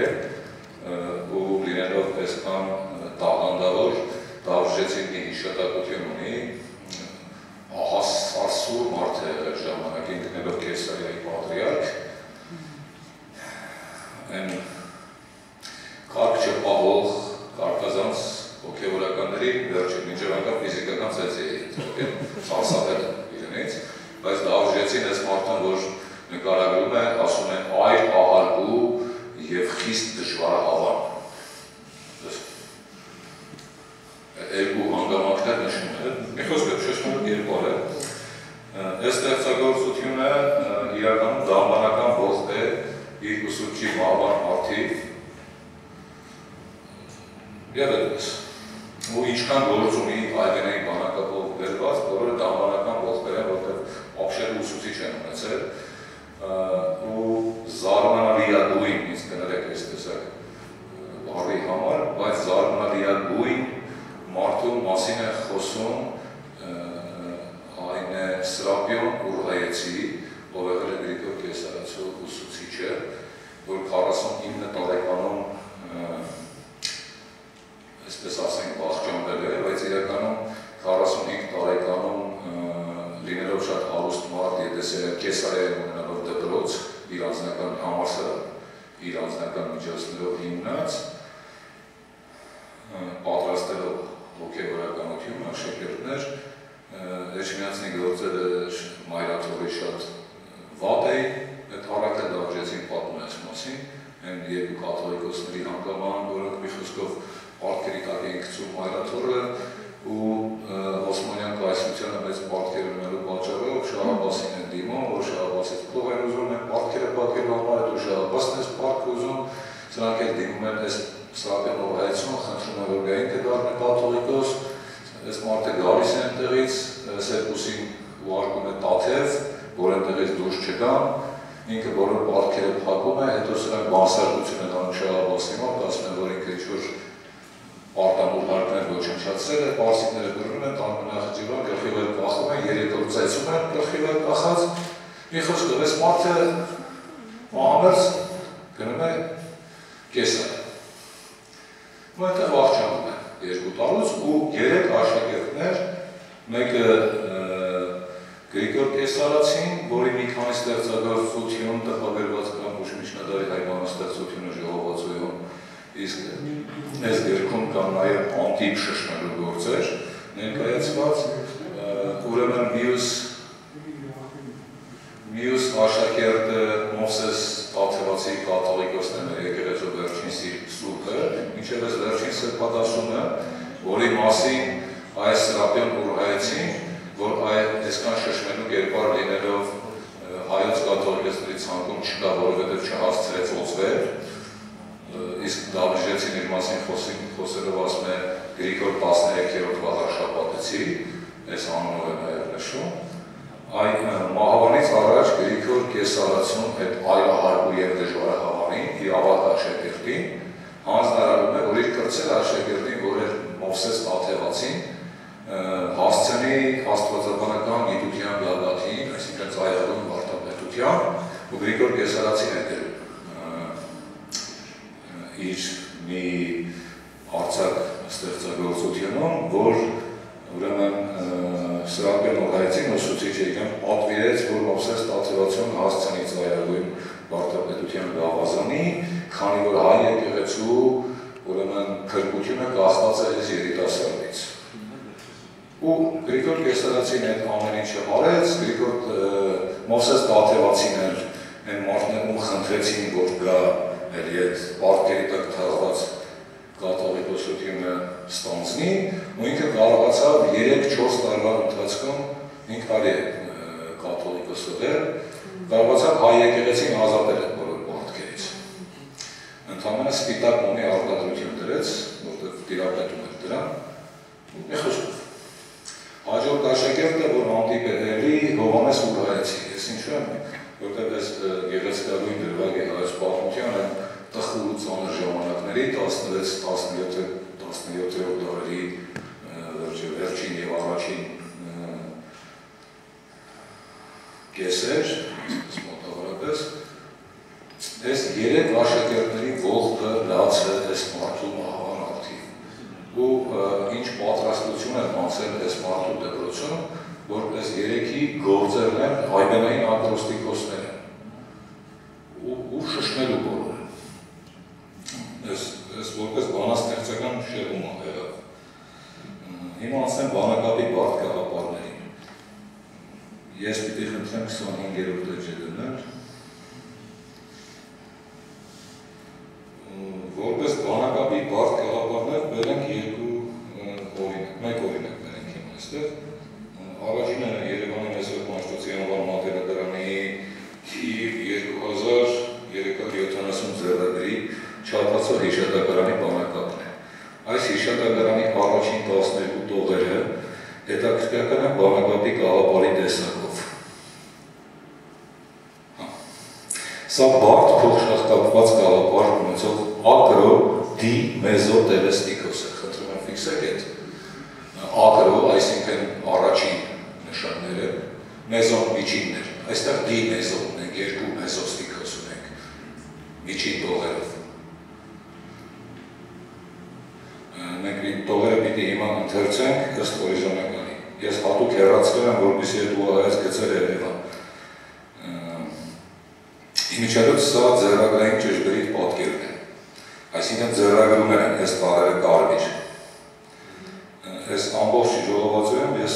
ու լինելով այսքան տաղանդավոր դավժեցին մի հիշատակություն ունի Սարսուր մարդ է եղել ժամանակին գնելով Կեսարիայի պատրիարք, այն կարգ չպահող կարգազանց հոգևորականների վերջին մինչև անգամ ֆիզիկական ծեծի է ենթարկել, սարսափել իրենից, բայց դավժեցին այս մարդն, որ նկարագրում է, ասում է այր ահարգու և խիստ դժվարահավան։ Երկու հանգամանքներ նշում է, մի խոսքով շշմում երկար է։ Այս ստեղծագործությունը իրականում դամբանական ողջ է իր ուսուցչի մահվան արդիվ և այդպես։ Ու ինչքան գործ ունի այգենային բանակապով վերված, բոլորը դամբանական ողջեր են, որտեղ ապշելու ուսուցիչ են ունեցել ու զարմանալիադույն, ինձ կներեք այս տեսակ բառի համար, բայց զարմանալիադույն մարդու մասին է խոսում այն է Սրապիոն Ուրղայեցի, ով եղել է Գրիգոր Կեսարացու ուսուցիչը, որ 49 տարեկանում այսպես ասենք վախճանվել է, բայց իրականում 45 տարեկանում լինելով շատ հարուստ մարդ, Կեսարիայում ունենալով դպրոց, իր անձնական համալսարան, իր անձնական միջոցներով հիմնած, պատրաստելով հոգևորականություն, աշակերտներ, Էջմիածնի գործերը մայրաթորի շատ վատ էին, այդ հարակը դավժեցին պատմում այս մասին, են երկու կաթոլիկոսների հանգաման, որոնք մի խոսքով պարտքերի տակ էին գցում մայրաթորը ու Օսմանյան կայսրությանը մեծ պարտքեր ունելու պատճառով Շահ Աբբասին են դիմում, որ Շահ Աբբասից փող են ուզում, են պարտքերը պատկելու համար, հետո Շահ Աբբասն էս պարտք ուզում, սրանք էլ դիմում են այս Սրապիոն Ուրղայեցուն, խնդրում են, որ գային կդառնի կաթոլիկոս, այս մարդը գալիս է այնտեղից, Սերկուսին ուղարկում է Տաթև, որ այնտեղից դուրս չգան, ինքը բոլոր պարտքերը փակում է, հետո սրանք բանսարկություն են անում Շահ Աբբասի մոտ, ասում են, որ ինքը ինչ-որ պարտամուր հարկներ ոչնչացրել է, պարսիկները բռնում են, տանում նախջիվան, գլխի վեր կախում են, 3 օր ծայցում են, գլխի վեր կախած, մի խոսքով, այս մարդը մահամերձ գնում է Կեսարիա։ Ու այնտեղ վախճանում է 2 տարուց ու 3 աշակերտներ, մեկը Գրիգոր Կեսարացին, որի մի քանի ստեղծագործություն տպագրված կամ ուշմիջնադարի հայ բանաստեղծությունը ժողովածույում, իսկ այս գրքում կան նաև անտիպ շշմելու գործեր ներկայացված, ուրեմն մյուս աշակերտը Մովսես Տաթևացի կաթոլիկոսն է եկեղեցու վերջին սուրբը, մինչև այս վերջին սրբադասումը, որի մասին այս Սրապիոն Ուրղայեցին, որ այսքան շշմելու կերպար լինելով հայոց կաթոլիկոսների ցանկում չկա, որովհետև չհասցրեց օծվել, իսկ Դավժեցին իր մասին խոսելով ասում է Գրիգոր 13-րդ վաղարշաբաթեցի, այս անունով է նաև նշում, Մահավանից առաջ Գրիգոր Կեսարացուն այդ այլահարկու և դժվար հավանին, իր ավակ աշակերտին, հանձնարարում է, որ իր կրտսեր աշակերտին, որ էր Մովսես Տաթևացին, հասցնի աստվածաբանական գիտության գագաթին, այսինքն ծայրագույն վարդապետության, ու Գրիգոր Կեսարացին է դերում իր մի արձակ ստեղծագործությունում, որ ուրեմն Սրապել Նորհայցին ուսուցիչ եկան պատվիրեց, որ Մովսես Տաթևացուն հասցնի ծայրագույն վարդապետության գավազանի, քանի որ հայ եկեղեցու ուրեմն փրկությունը կախված է այս երիտասարդից։ Ու Գրիգոր Կեսարացին այդ ամեն ինչը արեց, Մովսես Տաթևացին էլ այն մարդներն ում խնդրեցին, որ գա էլի այդ պարտքերի տակ թաղված կաթողիկոսությունը ստանձնի, ու ինքը կարողացավ 3-4 տարվա ընթացքում ինքը արի է կաթողիկոս եղել, կարողացավ հայ եկեղեցին ազատել այդ բոլոր պարտքերից։ Ընդամենը սպիտակ ունի արտադրություն դրեց, որտեղ տիրապետում էր դրան, մի խոսքով։ Հաջորդ աշակերտը, որ հանդիպել է Հովհաննես Ուրհայեցի, ես ինչու եմ, որտեղ այս գեղեցկագույն դրվագ է այս պատմության տխուր ու ծանր ժամանակների 16-17-րդ դարերի վերջին և առաջին կեսեր, մոտավորապես, այս 3 աշակերտների ողբը լաց է այս մարդու մահվան արդի։ Ու ինչ պատրաստություն են անցել այս մարդու դպրոցում, որ այս 3-ի գործերն են հայբենային ակրոստիկոսներ են ու շշմելու բոլոր են։ Այս որպես բանաստեղծական շեղում եղավ։ Հիմա անցնեմ բանակապի բարդ գաղափարներին։ Ես պիտի խնդրեմ 25-րդ էջը դնել։ Որպես բանակապի բարդ գաղափարներ բերենք մեկ օրինակ բերենք հիմա այստեղ։ Առաջինը Երևանի Մեսրոպ Մաշտոցի անվան մատերադարանի թիվ 2370 ձեռագրի չափածո հիշատակարանի բանակապն է։ Այս հիշատակարանի առաջին 12 տողերը հետաքրքրական են բանակապի գաղափարի տեսակով։ Սա բարդ փոխշաղկապված գաղափար ունեցող ակրո դի մեզոտելեստիկոս է, խնդրում եմ ֆիքսեք այդ ակրո, այսինքն առաջին նշանները, մեզոն միջիններ, այստեղ դի մեզոն ունենք, երկու մեզոստիկոս ունենք, միջին տողերով։ Մենք տողերը պիտի հիմա ընթերցենք ըստ օրիժոնականի։ Ես հատուկ հեռացվել եմ, որպեսզի այդ ուղղահայաց գծերը Երևան։ Իմիջիայլոց սա ձեռագրային ճշգրիտ պատկերն է։ Այսինքն ձեռագրում են այս բառերը կարմիր։ Այս ամբողջ ժողովածուում ես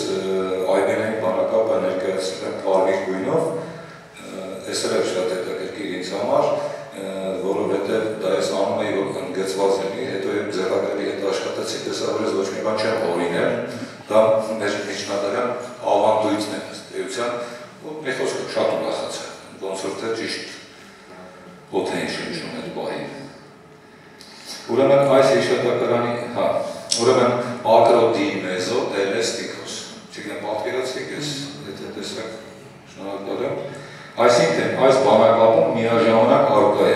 այբենային բանակապը ներկայացրել եմ կարմիր գույնով, այս էլ շատ հետաքրքիր ինձ համար, որովհետև դա ես անում էի, որ ընդգծված լինի, հետո երբ ձեռագրերի հետ աշխատեցի, տեսա, որ ես ոչ մի բան չեմ հորինել, դա մեր միջնադարյան ավանդույթն է ըստ էության, ու մի խոսքը շատ ուրախացա, ոնց որ թե ճիշտ հոտ էին շնչում այդ բահին։ Ուրեմն այս հիշատակարանի, ուրեմն ակրոդի մեզոտելեստիկոս, չգիտեմ պատկերացրիք ես, եթե տեսակ շնորհակալ եմ, այսինքն այս բանակապում միաժամանակ առկա է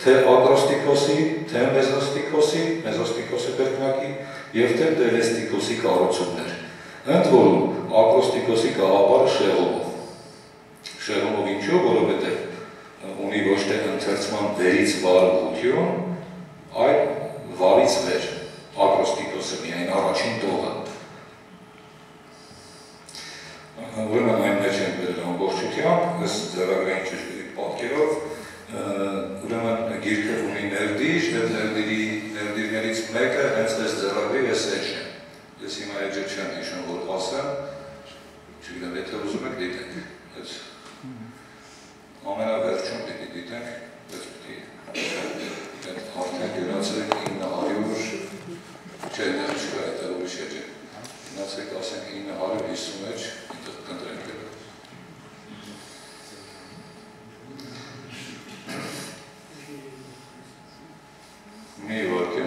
թե ակրոստիկոսի, թե մեզոստիկոսի կրկնակի և թե տելեստիկոսի կառուցումներ, ընդ որում ակրոստիկոսի գաղափարը շեղումով ինչու, որովհետև ունի ոչ թե ընթերցման վերից վար ուղղություն, այլ վարից վեր, ակրոստիկոսը միայն առաջին տողը։ Ուրեմն այն մեջ են բերել ամբողջությամբ, ըստ ձեռագրային ճշգրիտ պատկերով, ուրեմն գիրքը ունի ներդիր, և ներդիրներից մեկը հենց այս ձեռագրի այս էջն է։ Ես հիմա էջը չեմ հիշում, որ ասեմ, չգիտեմ, եթե ուզում եք դիտենք, ամենավերջում պիտի դիտենք, բայց պիտի արդեն գնացեք 900, չէ, դեղ չկա այդ ուրիշ էջ է, գնացեք ասենք 950 էջ, ինտեղ կընտրենք է։ Մի վարկյա,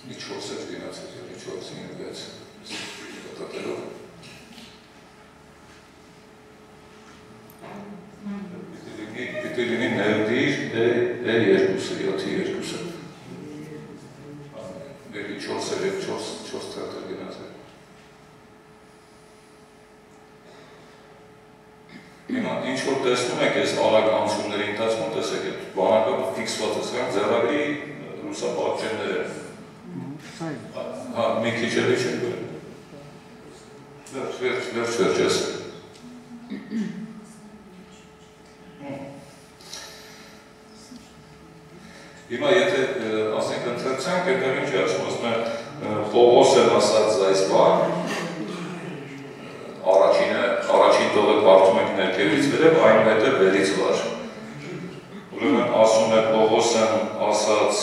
մի 4 էջ գնացեք, 4-5-6 կտատելով։ լինի ներդիր E2-ը, 7-2-ը։ Ելի 4 թերթեր գնաց է։ Հիմա, ինչ որ տեսնում եք ես արագ անցումների ընթացքում, տեսեք այդ բանակապը ֆիքսված է սրանք ձեռագրի ռուսապատճենները։ Հա, մի քիչ էլի չեն բերել։ Վերջ ես։ Հիմա եթե ասենք ընթերցանք, հետև ինչ ասում Պողոս են ասած այս բան, առաջին տողը կարդում եք ներքևից վերև, այնուհետև վերից վար։ Ուրեմն ասում է Պողոս են ասած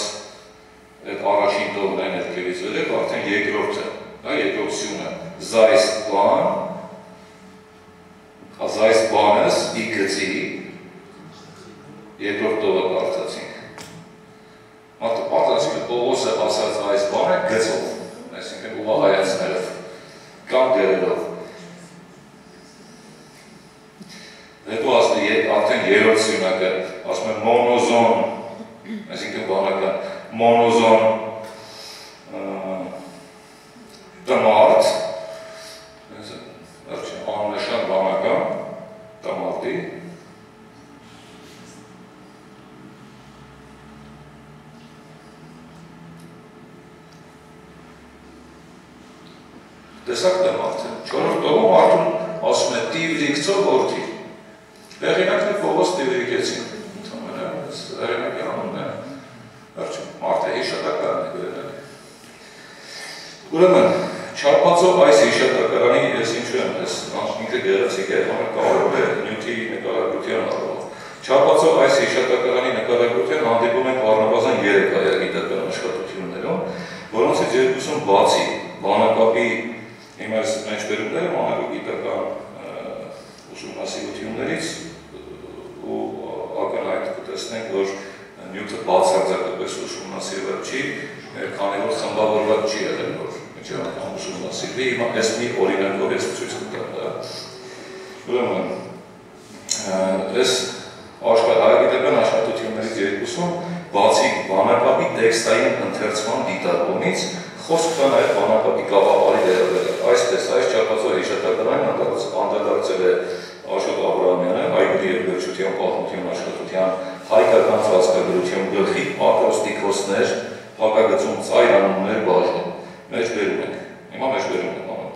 այդ առաջին տողն է ներքևից վերև, արդեն երկրորդը, երկրորդությունը, զայս բանս ի գծի, երկրորդ տողը կարդացինք։ Մարդը պարտացին Պողոսը ասած այս բանը գծով, այսինքն ուղղահայացներով, կամ դերերով։ Հետո ասում է արդեն երրորդ սյունակը, ասում է մոնոզոն, այսինքն բանակը, մոնոզոն տմարդ, աննշան բանական, տմարդի, տեսակ դա մարդը, չորորդ տողում արդուն ասում է տիվրիկցով որդի, հեղինակն է Պողոս տիվրիկեցին, հեղինակի անունն է, մարդը հիշատակարան է գրել։ Ուրեմն, չարպածով այս հիշատակարանի ես ինչու եմ ես, ինքը գեղեցիկ է, կարող է նյութի նկարագրության առումով։ Չարպածով այս հիշատակարանի նկարագրության հանդիպում ենք առնվազն 3 հայագիտական աշխատություններում, որոնցից երկուսում բացի բանակապի հիմա այս մեջբերումները բանակագիտական ուսումնասիրություններից ու ակնհայտ կտեսնենք, որ նյութը բացարձակապես ուսումնասիրված չի, քանի որ խմբավորված չի եղել, որ միջավայրական ուսումնասիրվի, հիմա այս մի օրինակով ես ցույց կտամ դա։ Ուրեմն, այս հայագիտական աշխատություններից երկուսում բացի բանակապի տեքստային ընթերցման դիտարկումից խոսք կա նաև բանակապի գաղափարի վերաբերյալ։ Այսպես, այս չափածով հիշատակարանին անդրադարձել է Աշոտ Աբրահամյանը, հայգրի և վերջության պատմություն աշխատության հայկական ծածկագրություն գլխի ակրոստիկոսներ, հակագծում ծայր անուններ բաժնում։ Մեջբերում ենք, հիմա մեջբերում ենք անում։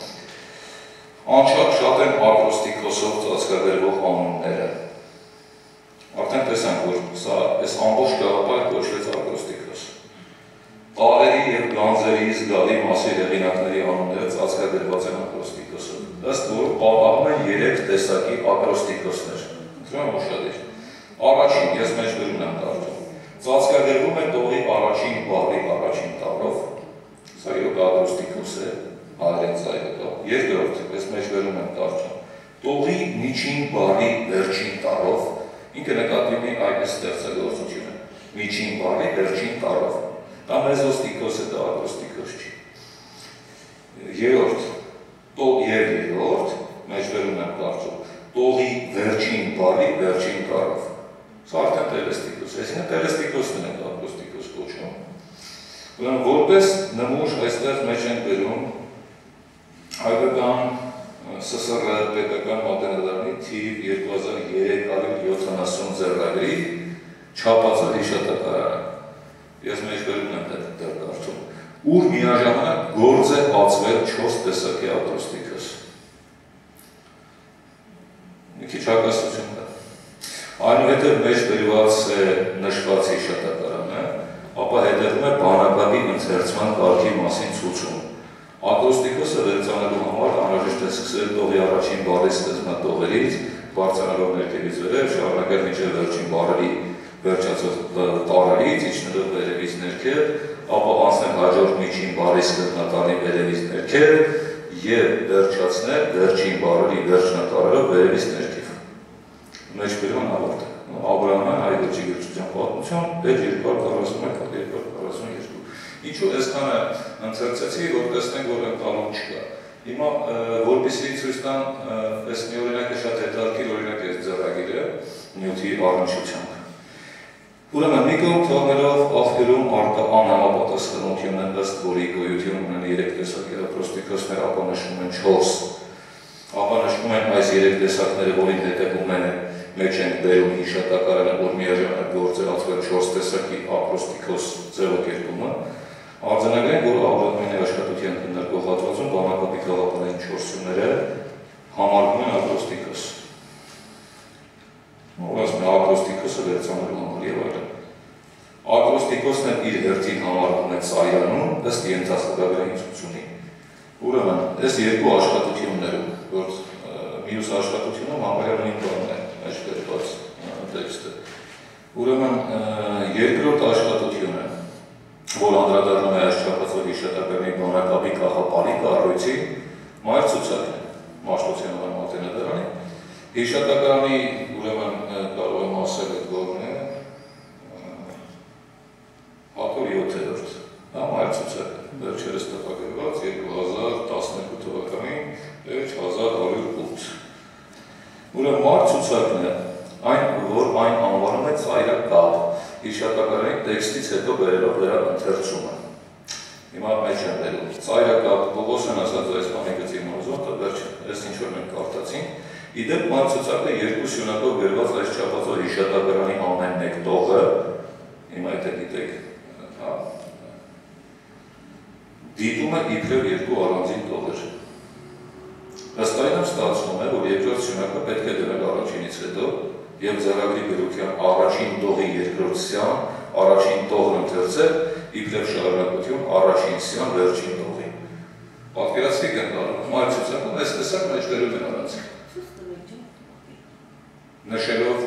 Անչափ շատ են ակրոստիկոսով ծածկագրվող անունները։ Արդեն տեսանք, որ սա այս ամբողջ գաղափարը կոչվեց ակրոստիկոս։ Տարերի և գանձերի զգալի մասի հեղինակների անունները ծածկագրված են ակրոստիկոսով։ Ըստ որ պատահում են 3 տեսակի ակրոստիկոսներ։ Ընտրում ուշադիր։ Առաջին, ես մեջբերումն եմ կարդում։ Ծածկագրվում է տողի առաջին բառի առաջին տառով։ Սա ակրոստիկոս է, հայերեն ծայրով։ Երկրորդ, ես մեջբերում եմ կարդում։ Տողի միջին բառի վերջին տառով, ինքը նկատի ունի այս ստեղծագործությունը։ Միջին բառի վերջին տառով։ Դա մեզոստիկոս է, դա ակրոստիկոս չի։ Երրորդ, մեջբերում եմ կարդում, տողի վերջին բառի վերջին տառով։ Սա արդեն տելեստիկոս, այսինքն տելեստիկոսն ենք ակրոստիկոս կոչում։ Ուրեմն որպես նմուշ այստեղ մեջ են բերում հայկական ՍՍՌ պետական մատենադարանի թիվ 2370 ձեռագրի չափածով հիշատակարանը։ Ես մեջբերումն եմ դեռ կարդում, ուր միաժամանակ գործ է ածվել 4 տեսակի ակրոստիկոս։ Մի քիչ հակասություն կա։ Այնուհետև մեջբերված է նշված հիշատակարանը, ապա հետևում է բանակապի ընթերցման կարգի մասին ցուցում։ Ակրոստիկոսը վերցանելու համար անհրաժեշտ է սկսել տողի առաջին բառի սկզբնատողերից, բարձրանալով ներքևից վերև, շարունակել մինչև վերջին բառերի վերջացող տառերից, իջնելով վերևից ներքև, ապա անցնել հաջորդ միջին բառի սկզբնատառի վերևից ներքև և վերջացնել վերջին բառերի վերջնատառերով վերևից ներքև։ Մեջբերման ավարտ է։ Աբրահամյան հայ գրչի գրչության պատմություն, հետ 241-242։ Ինչու այսքանը ընթերցեցի, որ տեսնենք, որ ընկալում չկա։ Հիմա որպեսզի ցույց տամ, այս մի օրինակը շատ հետաքրքիր օրինակ է ձեռագիրը նյութի առնչությամբ։ Ուրեմն մի կողմ թողնելով աղբյուրում արկա անհամապատասխանությունն ըստ որի գոյություն ունեն 3 տեսակի ապրոստիկոսներ, ապա նշվում են 4, ապա նշվում են այս 3 տեսակները, որին հետևում է մեջ ենք բերում հիշատակարանը, որ միաժամանակ գործելացվել 4 տեսակի ապրոստիկոս ձևակերպումը, արձանագրենք, որ աբրահամյանի աշխատության քննարկող հատվածում բանակապի գաղափարային 4 սյուները համարվում են ապրոստիկոս։ Ուրեմն ակրոստիկոսը վերցանելու համար եւ այլն։ Ակրոստիկոսն էլ իր հերթին համարվում է ծայրանում ըստ ենթախմբագրահինցությունի։ Ուրեմն այս երկու աշխատություններում, որ մյուս աշխատությունում համարյա նույն բանն է մեջ գրված տեքստը։ Ուրեմն երկրորդ աշխատությունը, որ անդրադառնում է այս չափածով հիշատակագրի բանակապի կաղապարի կառույցի մայրցուցակն է, Մաշտոցյան մատենադարանի։ Հիշատակարանի ուրեմն կարող եմ ասել այդ գորն է հատոր 7-րդ, մայրցուցակը, վերջերս տպագրված 2012 թվականին 1108։ Ուրեմն մայրցուցակն է, որ այն անվանում է ծայրակապ, հիշատակարանի տեքստից հետո բերելով դրա ընթերցումը։ Հիմա մեջ եմ բերում, ծայրակապ, Պողոսն ասած այս բանի գծի մոզոտը, վերջ այս ինչ-որ մենք կարդացինք, իդեպ մայրցուցակը երկու սյունակով բերված այս չափածով հիշատակարանի ամեն մեկ տողը, հիմա եթե գիտեք, դիտում է իբրև երկու առանձին տողեր։ Ըստ այնմ ստացվում է, որ երկրորդ սյունակը պետք է դնել առաջինից հետո և ձեռագրի գրության առաջին տողի երկրորդ սյան, առաջին տողն ընթերցել, իբրև շարունակություն առաջին սյան վերջին տողի։ Պատկերացրիք են դառնում, մայրցուցակում այս տեսակ մեջբերում են առանցիկ։ Նշելով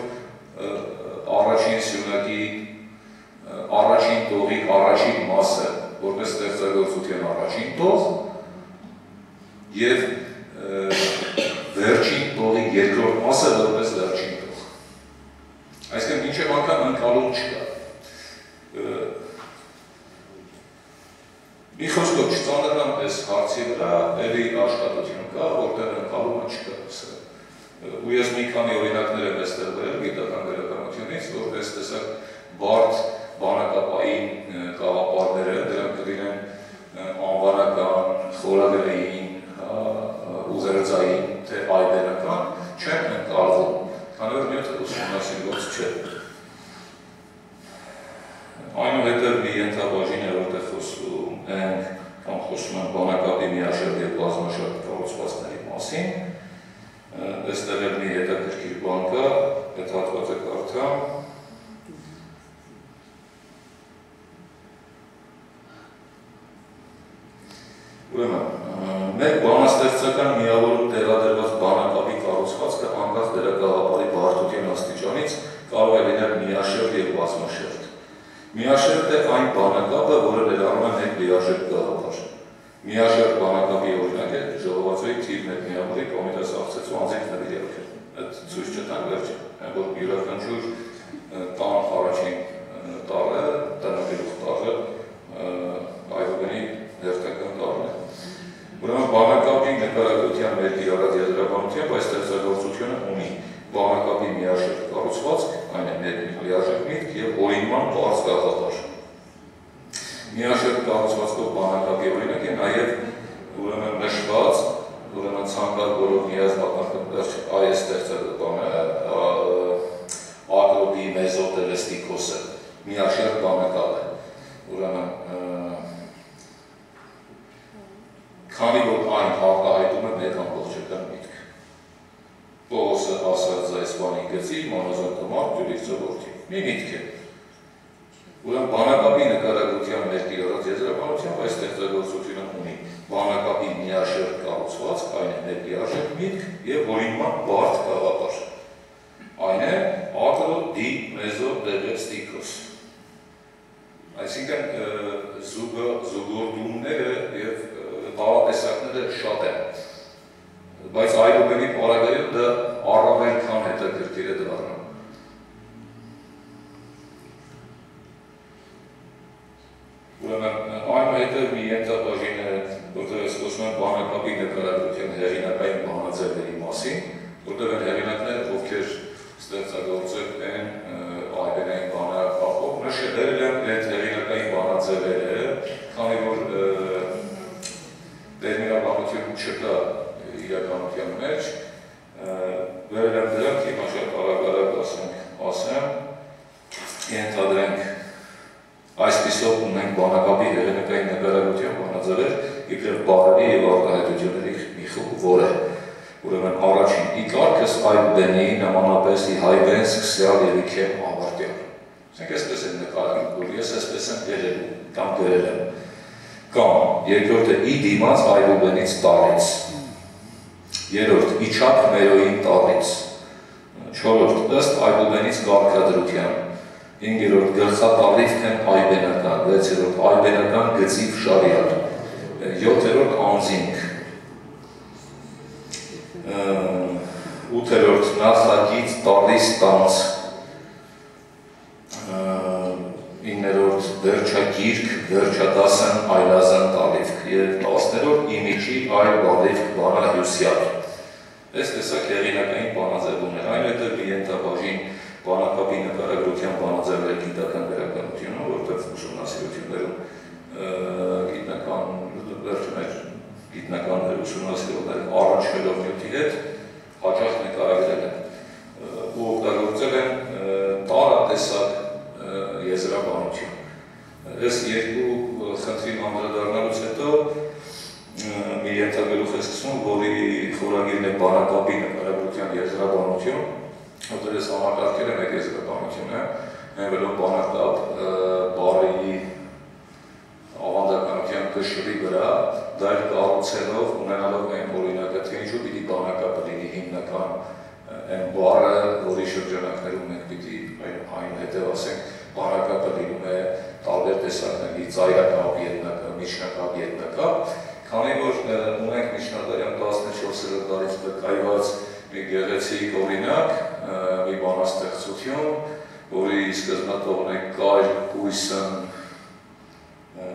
առաջին սյունակի առաջին տողի առաջին մասը, որպես ստեղծագործության առաջին տող և վերջին տողի երկրորդ մասը որպես վերջին տող։ Այսինքն մինչև անգամ ընկալում չկա։ Մի խոսքով չծանրամ այս հարցի վրա, էլի աշխատություն կա, որտեղ ընկալումը չկա։ Ու ես մի քանի օրինակներ եմ այստեղ բերել գիտական գրականությունից, որ այս տեսակ բարդ բանակապային գաղափարները, դրանք կլինեն անվանական, խորագրային, ուղերձային, թե այբերական, չեն ընկալվում, քանի որ նյութը ուսումնասիրված չէ։ Այնուհետև մի ենթաբաժին է, որտեղ խոսում ենք, կամ խոսում են բանակապի միաշերտ և բազմաշերտ կառուցվածքների մասին, այստեղ էլ մի հետաքրքիր բան կա, այդ հատվածը կարդամ։ Ուրեմն, մեկ բանաստեղծական միավորում տեղադրված բանակապի կառուցվածքը անկախ դրա գաղափարի բարդության աստիճանից կարող է լինել միաշերտ և բազմաշերտ։ Միաշերտ է այն բանակապը, որը ներառում է մեկ լիարժեք գաղափար։ Միաշերտ բանակապի օրինակ է ժողովածուի թիվ մեկ միավորի կոմիտես աղցեցու անձիկ նվիրյալքը։ Այդ ցույց չտանք վերջը, որ յուրաքանչյուր տան առաջին տարը, տնավիրուխ տարը այվոգնի հերթական տարն է։ Ուրեմն բանակապի նկարագրության մեր իրարած եզրաբանությամբ այս ստեղծագործությունը ունի բանակապի միաշերտ կառուցվածք, այն է մեկ լիարժեք միտք և օրինման բարձ գաղափար։ Միաշերտ կառուցվածքով բանակապի օրինակ է նաև ուրեմն նշված, ուրեմն ցանկալ որով միազմական այս ակրոդի մեզոտելեստիկոսը միաշերտ բանակապ է։ Ուրեմն քանի որ այն արտահայտում է մեկ ամբողջական միտք։ Պողոսը ասած այս բանի գծի մանազատոմար դյուրիքցովորդի։ Մի միտք է։ Ուրեմն բանակապի նկարագրության մեր իրարած եզրաբանությամբ այս ստեղծագործությունը ունի բանակապի միաշերտ կառուցվածք, այն է մեկ լիարժեք միտք և օրինման բարդ գաղափար։ Այն է ակրոդի մեզոտելեստիկոս։ Այսինքն զուգորդումները և տարատեսակները շատ են, բայց այգոգենի պարագայում դա առավել քան հետաքրքիր է դառնում։ Ուրեմն այնուհետև մի ենթաբաժին է, որտեղ ես խոսում եմ բանակապի նկարագրության հեղինակային բանաձևերի մասին, որտեղ են հեղինակները, ովքեր ստեղծագործել են այբերային բանակապ Դերել եմ այդ հեղինակային բանաձևերը, քանի որ տերմինաբանություն չկա իրականության մեջ, վերել եմ դրանք, հիմա շատ արագ ասեմ, ենթադրենք այսպիսով ունենք բանակապի հեղինակային նկարագրության բանաձևեր, իբրև բառերի և արտահայտությունների մի խումբ, որ է ուրեմն առաջին իկարքս այլ բենի նմանապես ի հայբեն սկսյալ և իքեմ ավարտյալ։ Ասենք այսպես են նկարագրում, որ ես այսպես եմ գրելու կամ գրել եմ։ Կամ երկրորդը ի դիմաց այլուբենից տարից, երրորդ իչափ մերոյին տարից, չորրորդ ըստ այլուբենից կարգադրության, հինգերորդ գլխատալիվք են այբենական, վեցերորդ այբենական գծիվ շարյալ, յոթերորդ անձինք, ութերորդ նախագիծ տալիս տանց, իններորդ վերջագիրք, վերջադասն այլազն տալիվք և տասներորդ իմիջի այլ բալիվք բանահյուսյալ։ Այս տեսակ հեղինակային բանաձևումներ, այն հետև մի ենթաբաժին բանակապի նկարագրության բանաձևերը գիտական գրականությունը, որտեղ ուսումնասիրություններում գիտնական ուսումնասիրությունները առնչվելով նյութի հետ հաճախ նկարագրել են ու օգտագործել են տարատեսակ եզրաբանություն։ Այս երկու խնդրին անդրադառնալուց հետո մի ենթագրող է սկսում, որի խորագիրն է բանակապի նկարագրության եզրաբանություն, որտեղ ես համակարգել եմ այդ եզրաբանությունը, նայվելով բանակապ բառի ավանդականության կշռի վրա, դա էլ կառուցելով, ունենալով այն օրինակը, թե ինչու պիտի բանակապը լինի հիմնական այն բառը, որի շրջանակներում մենք պիտի այնուհետև ասենք բանակապը լինում է տարբեր տեսակների ծայրակապ ետնակապ, միջնակապ ետնակապ, քանի որ ունենք միջնադարյան 14-րդ դարից վկայված մի գեղեցիկ օրինակ, մի բանաստեղծություն, որի սկզբնատողն է Կայր Կույսն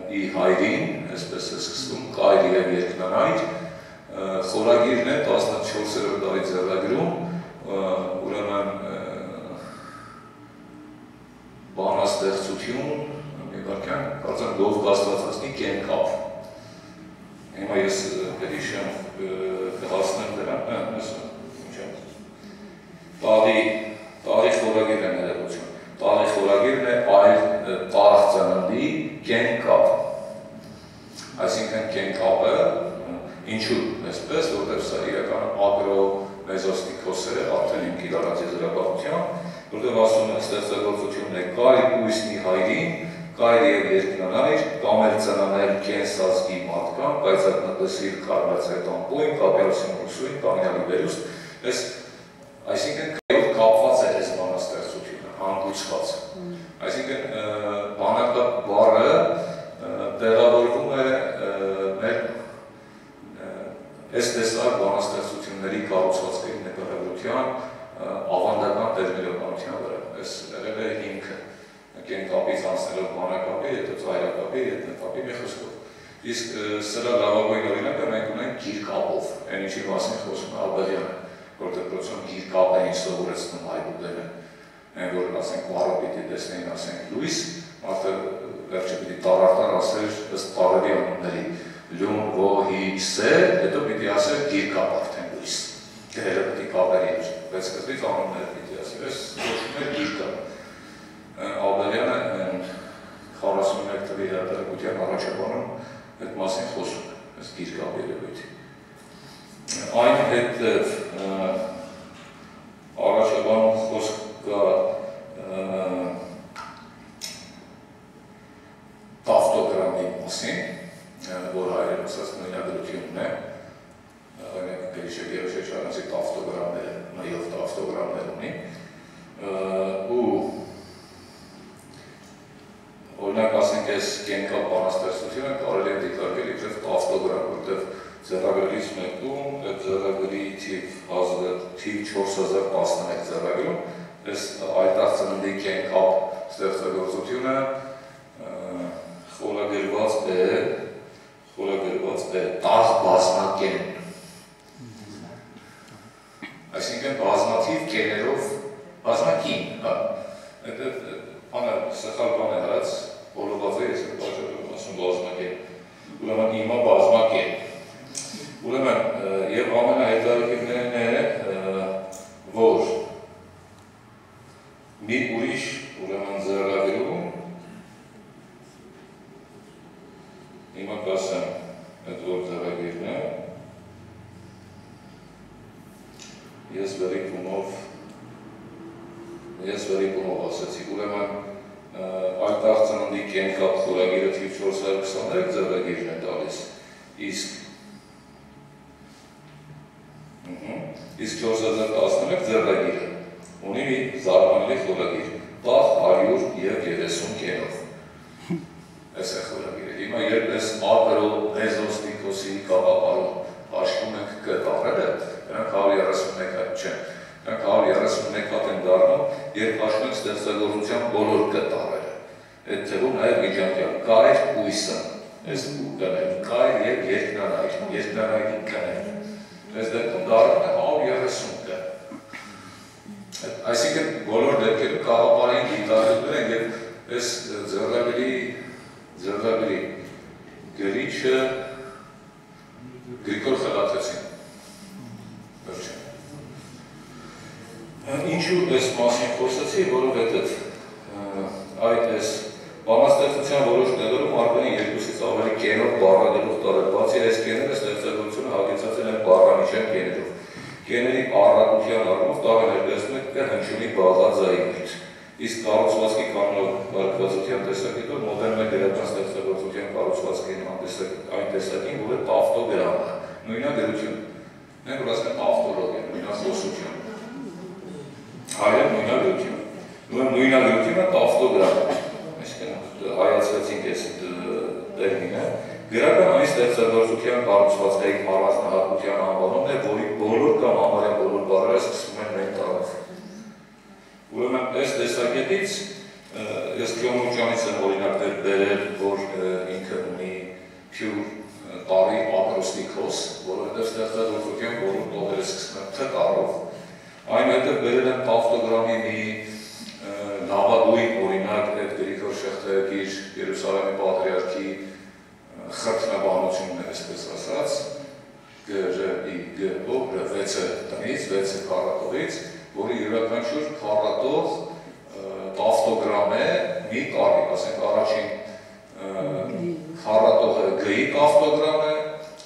ի հայրին, այսպես է սկսվում, Կայր և երկնանայր, խորագիրն է 14-րդ դարի ձեռագրում, ուրեմն բանաստեղծություն, մի վարքյան, կարծեմ գով կաստվածացնի կենքապ։ Հիմա ես կհիշեմ կհասնեմ դրան, տաղի խորագիրն է ներողություն, տաղի խորագիրն է այլ տաղ ծննդի կենքապ, այսինքն կենքապը, ինչու այսպես, որտեղ սա իրական ագրո-մեզոստիկոսեր է, արդեն իմ կիրարած եզրաբանության, որտեղ ասում է ստեղծագործությունն է Կայր Կույսնի հայրին, Կայր և երկնանայր, կամ էլ ծնանել կենսազգի մարդկան, կայծակնատեսիր կարմրացայտ ամպույն, կապյալություն ուսույն, կանյալի վերուստ, այսինքն կապված է այս բանաստեղծությունը, հանգուցված։ Այսինքն բանակապ բառը տեղավորվում է մեր այս տեսակ բանաստեղծությունների կառուցվածքերի նկարագրության ավանդական տերմինաբանության վրա։ Այս եղել է հիմքը կենքապից անցնելով բանակապի, հետո ծայրակապի, ետնակապի մի խոսքով։ Իսկ սրա լավագույն օրինակը մենք ունենք գիրկապով, այն ինչի մասին խոսում է Աբեղյանը, որ դպրոցում գիրկապ էին սովորեցնում այբուբերը, այն որ ասենք բառը պիտի տեսնեին, ասենք լույս, մարդը վերջը պիտի տարարտար ասեր ըստ բառերի անունների լյուն, ո, հի, սե, հետո պիտի ասեր գիրկապ արդեն լույս, գրելը պիտի կապերի էր, բայց կզվից անուններ պիտի ասեր, այս ոչում էր գիրկապ։ Աբեղյանը 41 թվի հրատարակության առաջաբանում այդ մասին խոսում է, այս գիրկապ երևույթի։ Այն հետև առաջաբանում խոսք կա տավտոգրամի մասին, որ հայերեն ասած նույնագրությունն է, օրինակ Գրիշե Գերոշեչյանցի տավտոգրամները, նայով տավտոգրամներ ունի, ու օրինակ ասենք այս կենքապ բանաստեղծությունը կարելի է դիտարկել իբրև տավտոգրամ, որտեղ ձեռագրից մեկում, այդ ձեռագրի թիվ 4011 ձեռագրում, այս այլտեղ ծննդի կենքապ ստեղծագործությունը խորագրված է տաղ բազմակեն, այսինքն բազմաթիվ կեներով, բազմակին, սխալ բան է հարած, բոլորված է ես բաժարում ասում բազմակ է, ուրեմն հիմա բազմակ է, ուրեմն և ամենահետաքրքիրներն է, որ մի ուրիշ ուրեմն ձեռագրում, հիմա կասեմ այդ որ ձեռագրիրն է, ես վերի կումով ասեցի, ուրեմն այլտեղ ծննդի կենկապ խորագիրը թիվ 423 ձեռագիրն է տալիս, իսկ 413 ձեռագիրը ունի մի զարմանալի խորագիր, տաղ 130 կենով, ես է խորագիրը, հիմա երբ ես ակրո մեզոստիկոսի կապապարում հաշվում ենք կտարերը, նրանք 131 հատ չեն, նրանք 131 հատ են դառնում, երբ հաշվում ենք ստեղծագործության բոլոր կտարերը, այդ թվում նաև միջանկյալ կայր ույսը, այս կներ, կայր և երկնանայքի կներ, այս դեպքում դառնում է 130 կը, այսինքն բոլոր դեպքերում կաղապարային գիտարություններ են և այս ձեռագրի գրիչը Գրիգոր Խելաթեցին, վերջին։ Ինչու այս մասին խոսեցի, որովհետև այդ այս բանաստեղծության որոշ տեղերում արվել են երկուսից ավելի կենով բառագլուխ տարել, բացի այս կեները ստեղծագործությունը հագեցածել են բառանիշային կեներով։ Կեների առատության առումով տաղը ներկայացնում է հնչյունի բաղաձայի մեջ, իսկ կառուցվածքի կանոնագործության տեսակետով մոդեռն է գրական ստեղծագործության կառուցվածքին այն տեսակին, որ է տավտոգրամը, նույնագրություն, մենք որ ասում են տավտոլոգիա, նույնախոսություն, հայերեն նույնագրություն, նույնագրությունը տավտոգրամ, հայացվեցինք այս տերմինը, գրական այն ստեղծագործության կառուցվածքային առանձնահատկության անվանումն է, որի բոլոր կամ համարյա բոլոր բառերը սկսվում են մեկ տառով։ Ուրեմն այս տեսակետից ես Գյոմուրջանից եմ օրինակներ բերել, որ ինքը ունի փյուր տարի ակրոստիկոս, որովհետև ստեղծագործության բոլոր տողերը սկսվում են թ տառով, այնուհետև բերել եմ տավտոգրամի մի նավագույն օրինակ այդ Գրիգոր Շեղթայակիր Երուսաղեմի պատրիարքի խրտնաբանությունն է, այսպես ասած, Գ-Ր-I-Գ-O, 6 տնից, 6 քառատողից, որի յուրաքանչյուր քառատող տավտոգրամ է մի կարի, ասենք առաջին քառատողը G-ի տավտոգրամ է,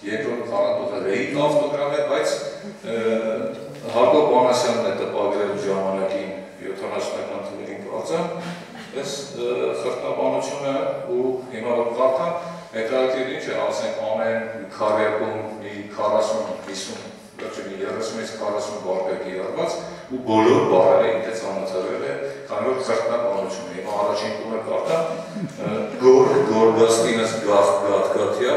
երկրորդ քառատողը R-ի տավտոգրամ է, բայց Հակոբ Բանասյանն է տպագրել ժամանակին 70-ական թվերին կարծեմ, այս խրտնաբանությունը ու հիմա որ կարդամ, հետաքրքիր ինչ է, ասենք ամեն քառյակում մի 40-50 30-ից 40 բառ է կիրառված ու բոլոր բառերը ինքը ծանոթացել է, քանի որ խրտնաբանություն է։ Հիմա առաջին տունը կարդամ Գորգաստինս գաթգաթյա,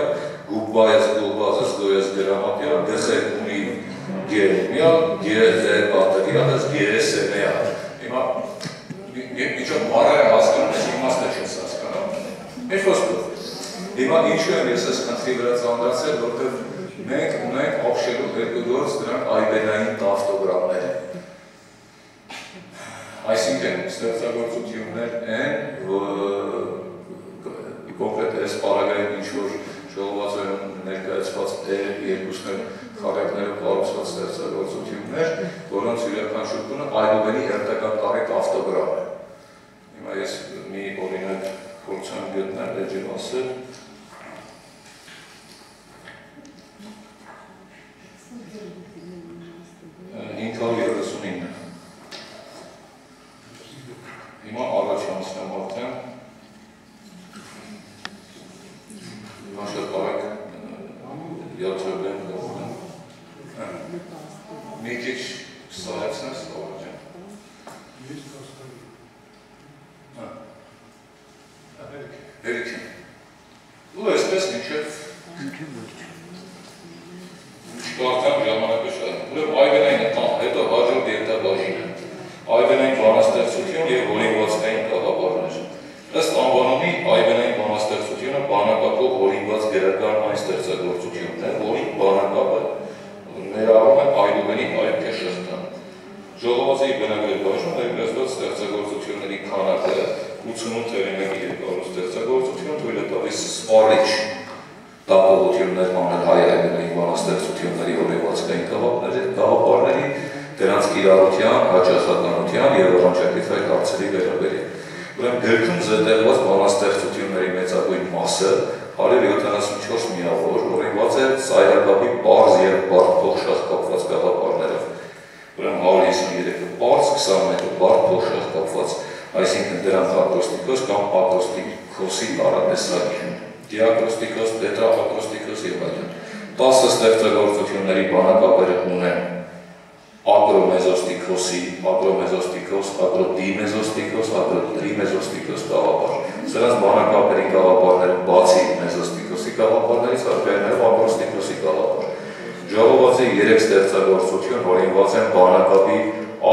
Գուբայես գոբազս գոյես գրամատյա, գխեր ունի գերմյալ, գեհե պատրիադս գեհես էնեյալ։ Հիմա միջով բառերը հասկանում ես, իմաստը չես հասկանում։ Մի խոսքով։ Հիմա ինչու եմ ես այս խնդրի վրա ծանրացել, որտեղ մենք ունենք ապշելու երկու գործ դրանք այբենային տավտոգրամներ են։ Այսինքն ստեղծագործություններ են, կոնկրետ այս պարագայում ինչ-որ ժողովածոյում ներկայացված երկուսներ խարյակներով կառուցված ստեղծագործություններ, որոնց յուրաքանչյուր տունը այբուբենի հերթական տարի տավտոգրամ է։ Հիմա ես մի օրինակ փորձեմ գտնել էջև ասել, 539 Հիմա առաջ անցնեմ արդեն Հիմա շատ բարակ յոթրոբեն գողնեմ Մի քիչ սարեցնես առաջ Հերիք եմ Ու այսպես մինչև Չկարդամ ժամանակը շատ Ուրեմ այգենային հետո հաջորդ երթաբաժինը Այգենային բանաստեղծություն և հորինվածքային կաղապարներ Ըստ անվանումի այգենային բանաստեղծությունը բանակապով հորինված գրական այն ստեղծագործությունն է, որի բանակապը ներառում է այգուբենի այգե շղթան Ժողովածուի բնագրի բաժնում ներկայացված ստեղծագործությունների քանակը 88 բանաստեղծությունների օրինվածքային գաղափարների, դրանց կիրառության, հաճախականության և առանջակից այլ հարցերի վերաբերյալ։ Ուրեմն գրքում զետեղված բանաստեղծությունների մեծագույն մասը 174 միավոր օրինված է ծայրակապի պարզ և բարդ փոխշաղ կապված գաղափարներով։ Ուրեմն 153-ը պարզ, 21-ը բարդ փոխշաղ կապված, այսինքն դրանք ակրոստիկոս կամ ակրոստիկոսի տարատեսակի են, դիակրոստիկոս, տետրաակրոստիկոս և այլն։ 10 ստեղծագործությունների բանակապերը ունեն ակրոմեզոստիկոսի, ակրոմեզոստիկոս, ակրոդիմեզոստիկոս, ակրոտրիմեզոստիկոս գաղափար։ Սրանց բանակապերի գաղափարները բացի մեզոստիկոսի գաղափարներից արկայներով ակրոստիկոսի գաղափար։ Ժողովածի 3 ստեղծագործություն հորինված են բանակապի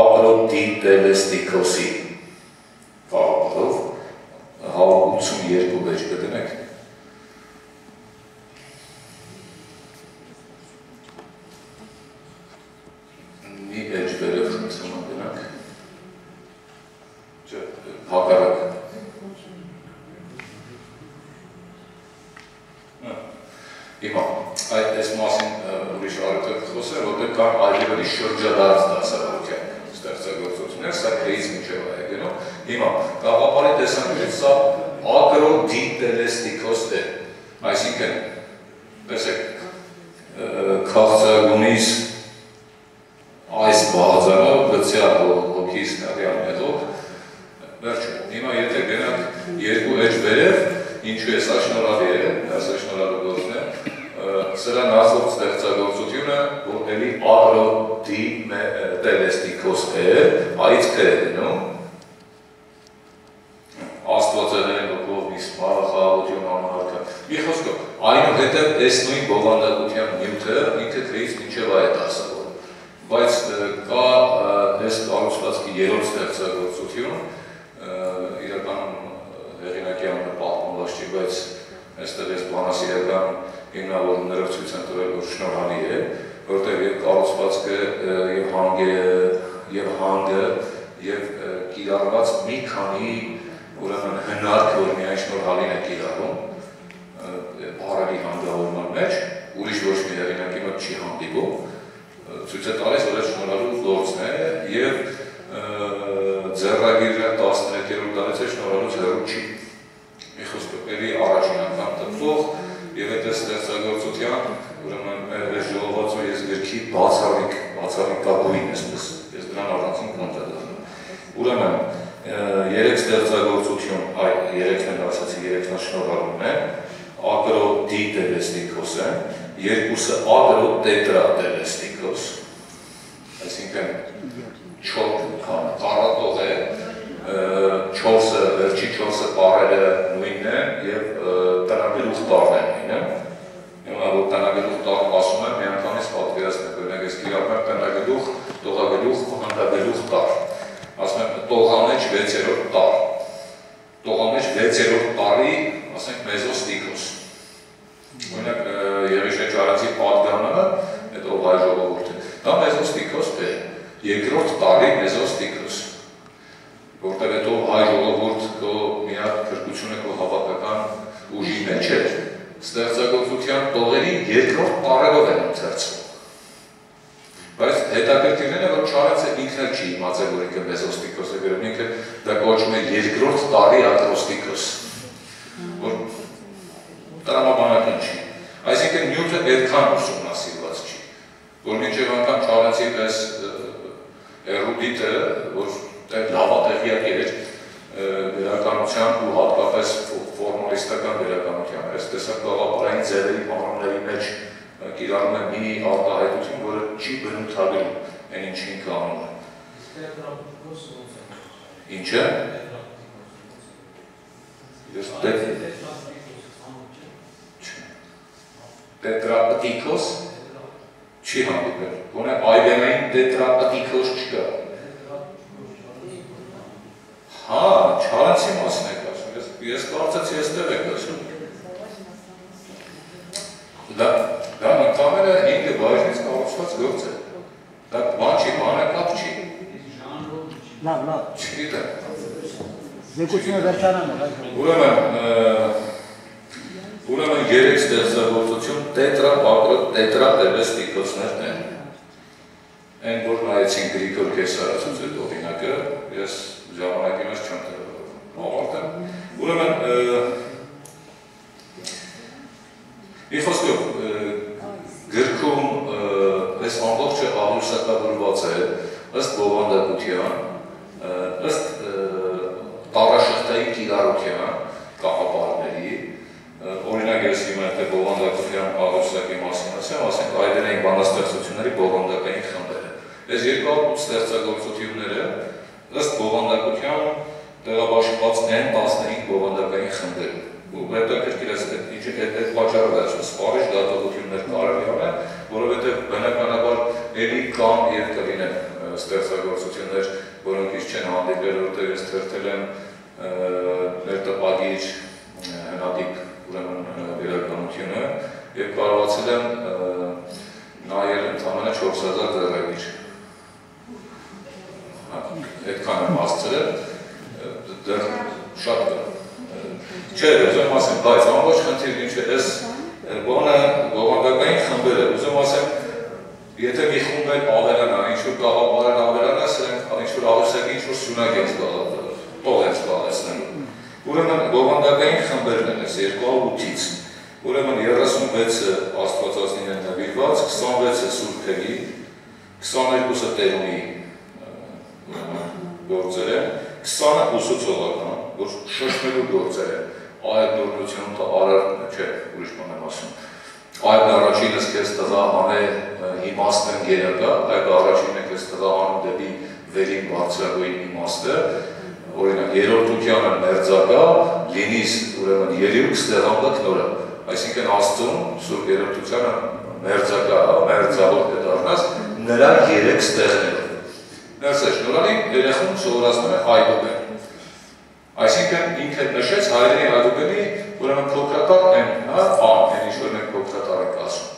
ակրոդիտելեստիկոսի գաղափարով, 182 բեջ կդնեք։ Մի էջ վերև շնցում դնանք, հակարակ։ Հիմա, այս մասին ուրիշ առիթով խոսել, որտեղ կան այլևելի շրջադարձ դասավորության ստեղծագործություններ, սա քեից մինչև է գնում։ Հիմա, գաղափարի տեսանկյունից սա ակրոդիտելեստիկոս է, այսինքն, տեսեք, քաղցրագունից այս բաղձանով գծյալ հոգիս նավյալ մետով, վերջում, հիմա եթե գնանք երկու էջ վերև, ինչու է սա շնորհալի է, սա շնորհալու գործն է, սրան ասող ստեղծագործությունը, որ էլի ակրոդիտելեստիկոս է, այց քր է դնում, աստվածեղեն լոկով իսմարը, խաղաղություն անհարկը, մի խոսքով, այնուհետև այս նույն բովանդակության նյութը ինքը քրից մինչև այդ ասավոր, բայց կա այս կառուցվածքի երրորդ ստեղծագործություն, իրականում հեղինակի անունը պատմված չի, բայց այստեղ այս բանասիրական հիմնավորումներով ցույց են տվել, որ շնորհալի է, որտեղ եւ կառուցվածքը եւ հանգը եւ կիրառված մի քանի ուրեմն հնարք, որ միայն շնորհալին է կիրառում բառերի հանգավորման մեջ, ուրիշ ոչ մի հեղինակի մոտ չի հանդիպում, ցույց է տալիս, որ այդ շնորհալու գործն է եւ ձեռագիրը 13-րդ դարից է շնորհալուց հեռու չի։ Մի խոսքով, էլի առաջին անգամ տպվող եւ այդ ստեղծագործության, ուրեմն այս ժողովածու ես գրքի բացառիկագույն այսպես, ես դրան առանցին կանտադառնում։ Ուրեմն 3 ստեղծագործություն, այ 3-ն են ասացի, 3-ն շնորհալուն են, ակրոդիտելեստիկոս են, 2-ը ակրոտետրատելեստիկոս, այսինքն տարատող է, 4-ը, վերջի 4-ը պարերը նույնն են և տնագլուխ տարն են նույնը, հիմա որ տնագլուխ տարն ասում եմ, մի անգամից պատկերացնեք, օրինակ ես կիրառում եմ տնագլուխ, տողագլուխ, հանդագլուխ տար, ասում եմ տողամեջ 6-րդ տար, տողամեջ 6-րդ տարի, ասենք մեզոստիկոս, օրինակ Եղիշե Ջարացի պատգամը, այդ ով հայ ժողովուրդը, դա մեզոստիկոս է, երկրորդ տարի մեզոստիկոս, որտեղ այդ ով հայ ժողովուրդ քո միակ քրկությունը քո հավաքական ուժի մեջ է, ստեղծագործության տողերի երկրորդ տարերով են ընթերցվում։ Բայց հետաքրքիրն է, որ Չարենցը ինքն էլ չի իմացել, որ ինքը մեզոստիկոս է գրում, ինքը դա կոչվում է երկրորդ տարի ակրոստիկոս, որ տրամաբանական չի։ Այսինքն նյութը այդքան ուսումնասիրված չի, որ մինչև անգամ Չարենցի պես էրուդիտը, որ լավատեղյակ էր վերականության ու հատկապես ֆորմալիստական վերականության, այս տեսակ գաղափարային ձևերի բանումների մեջ կիրառում է մի արտահայտություն, որը չի բնութագրում այն ինչ ինքը անում է։ Ինչը? Տետրապտիկոս չի հանդիպել, գոնե այգենային տետրապտիկոս չկա։ Հա, Չարենցի մասն եք ասում, ես կարծեցի այստեղ եք ասում։ Դա ընդամենը 5 բաժնից կառուցված գործ է։ Դա բան չի, բանակապ չի։ Լավ։ Չգիտեմ։ Զեկությունը վերջանում է։ Ուրեմն, Ուրեմն 3 ստեղծագործություն տետրատերես տիպոցներն են։ Այն որ նայեցին Գրիգոր Կեսարացուց այդ օրինակը, ես ժամանակի մեջ չեմ ավարտեմ։ Ուրեմն մի խոսքով գրքում այս ամբողջը աղյուսակավորված է ըստ բովանդակության, ըստ տարաշղթայի կիրառության կաղապարների, օրինակ ես հիմա եթե բովանդակության աղյուսակի մասին ասեմ, ասենք այդերային բանաստեղծությունների բովանդակային խմբերը։ Այս 208 ստեղծագործությունները ըստ բովանդակության տեղաբաշխված են 15 բովանդակային խմբեր։ Ու հետաքրքիր է այդ պատճառով է սպառիչ դատողություններ կարելի անել, որովհետև բնականաբար էլի կան եւ կլինեն ստեղծագործություններ, որոնք իս չեն հանդիպել, որտեղ ես թերթել եմ ներտպագիր հնադիպ ուրեմն վերականությունը եւ կարողացել եմ նայել ընդամենը 4000 ձեռագիր։ Այդքան եմ հասցրել, դեռ շատ կա։ Չէ, ուզում ասեմ, բայց ամբողջ խնդիրն ինչ է, այս բովանդակային խմբերը, ուզում ասեմ, եթե մի խումբ են ավելանա, ինչ-որ կաղապարեն ավելանա, սրանք ինչ-որ աղյուսակի ինչ-որ սյունակ են տող են զբաղեցնելու։ Ուրեմն բովանդակային խմբերն են այս 208-ից, ուրեմն 36-ը աստվածածին են նվիրված, 26-ը սուրբերի, 22-ը տերունի գործեր են, 20-ը ուսուցողական, որ շշմելու գործեր են, այդ նորմություն արարն չէ, ուրիշ բան եմ ասում։ Այդ առաջինս կեզ տղա անե իմաստն գերակա, այդ առաջինը կեզ տղա անում դեպի վերին բարձրագույն իմաստը, օրինակ երորդությանը մերձակա, լինիս ուրեմն երիուք ստեղամբակ նորը, այսինքն աստծուն, սուրբ երորդությանը մերձակա, մերձավոր կդարնաս, նրա 3 ստեղներով։ Ներս է շնորալին, երեխուն սովորացնում է այգուբեն։ Այսինքն ինքը նշեց հայրենի այգուբենի, ուրեմն փոքրատար են, ան, են ինչ-որ մենք փոքրատար ենք ասում։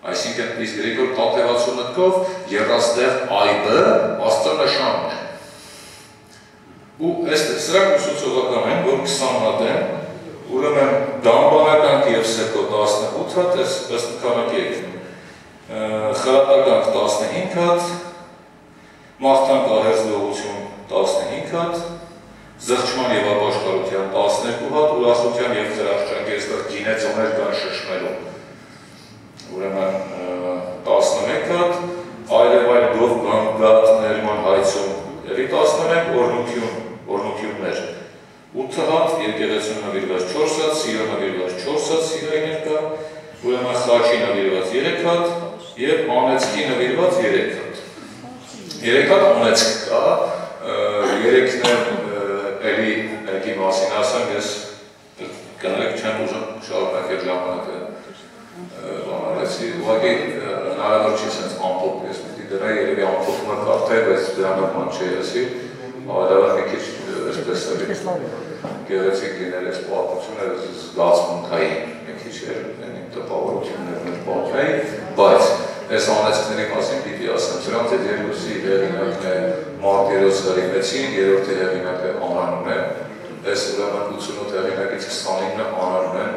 Այսինքն իսկ Գրիգոր Տաթևացունըtkով երաստեղ այբը աստծո նշանն է։ Ու սրանք ուսուցողական են, որ 20 հատ են, ուրեմն դամբանականք և սեկո 18 հատ, ըստ քանակի եք, խրատականք 15 հատ, մաղթանք ահերձողություն 15 հատ, զղջման և ապաշխարության 12 հատ, ուրախության և ծրախճանք եստեղ գինեցոներ կան շշմելու, ուրեմն 11 հատ, այլև այլ գով գանգատ ներման հայցում, ևի 11 օրնություններ, 8 հատ, եկեղեցուն նվիրված 4 հատ, սիրո նվիրված 4 հատ սիրային կա, ուրեմն խաչի նվիրված 3 հատ և անեցքի նվիրված 3 հատ։ 3 հատ անեցք կա, 3-ն էլի եկի մասին ասեմ, ես կներեք չեմ ուժում շարունակել ժամանակը բանալեցի, ուղղակի հնարավոր չի սենց ամփոփ, ես պիտի դրա երևի ամփոփումը կարդայի, բայց դրանով ման չի եսի, ավելավոր մի քիչ այսպես գեղեցիկ լինել այս պատմությունը զգացմունքային մի քիչ էր, իմ տպավորություններն էր պատմեի, բայց այս անեցքների մասին պիտի ասեմ, սրանց այդ երկուսի հեղինակն է Մարտիրոս Հրիմեցին, երրորդի հեղինակը Անանուն է, այս ուրեմն 88 հեղինակից 29-ը Անանուն են,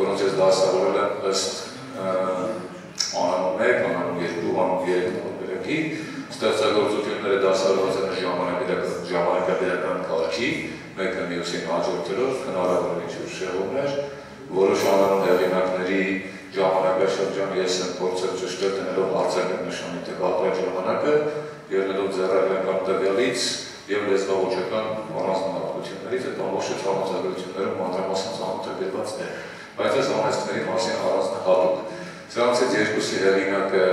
որոնց ես դասավորել եմ ըստ Անանուն 1, Անանուն 2, Անանուն 3 նորբերակի, ստեղծագործությունները դասավորված են ժամանակաբերական կարգի, մեկը մյուսին հաջորդելով, հնարավոր ինչ-որ շեղումներ, որոշ Անանուն հեղինակների ժամանակաշրջան ես եմ փորձել ճշտել դնելով արձակական նշանի տվյալների ժամանակը, ելնելով ձեռագրական տվյալից և լեզվաոճական առանձնահատկություններից, այդ ամբողջ համաձայնություններում մանրամասն ցանոթագրված է, բայց այս անեցքների մասին առանձնահատուկ։ Սրանցից երկուսի հեղինակը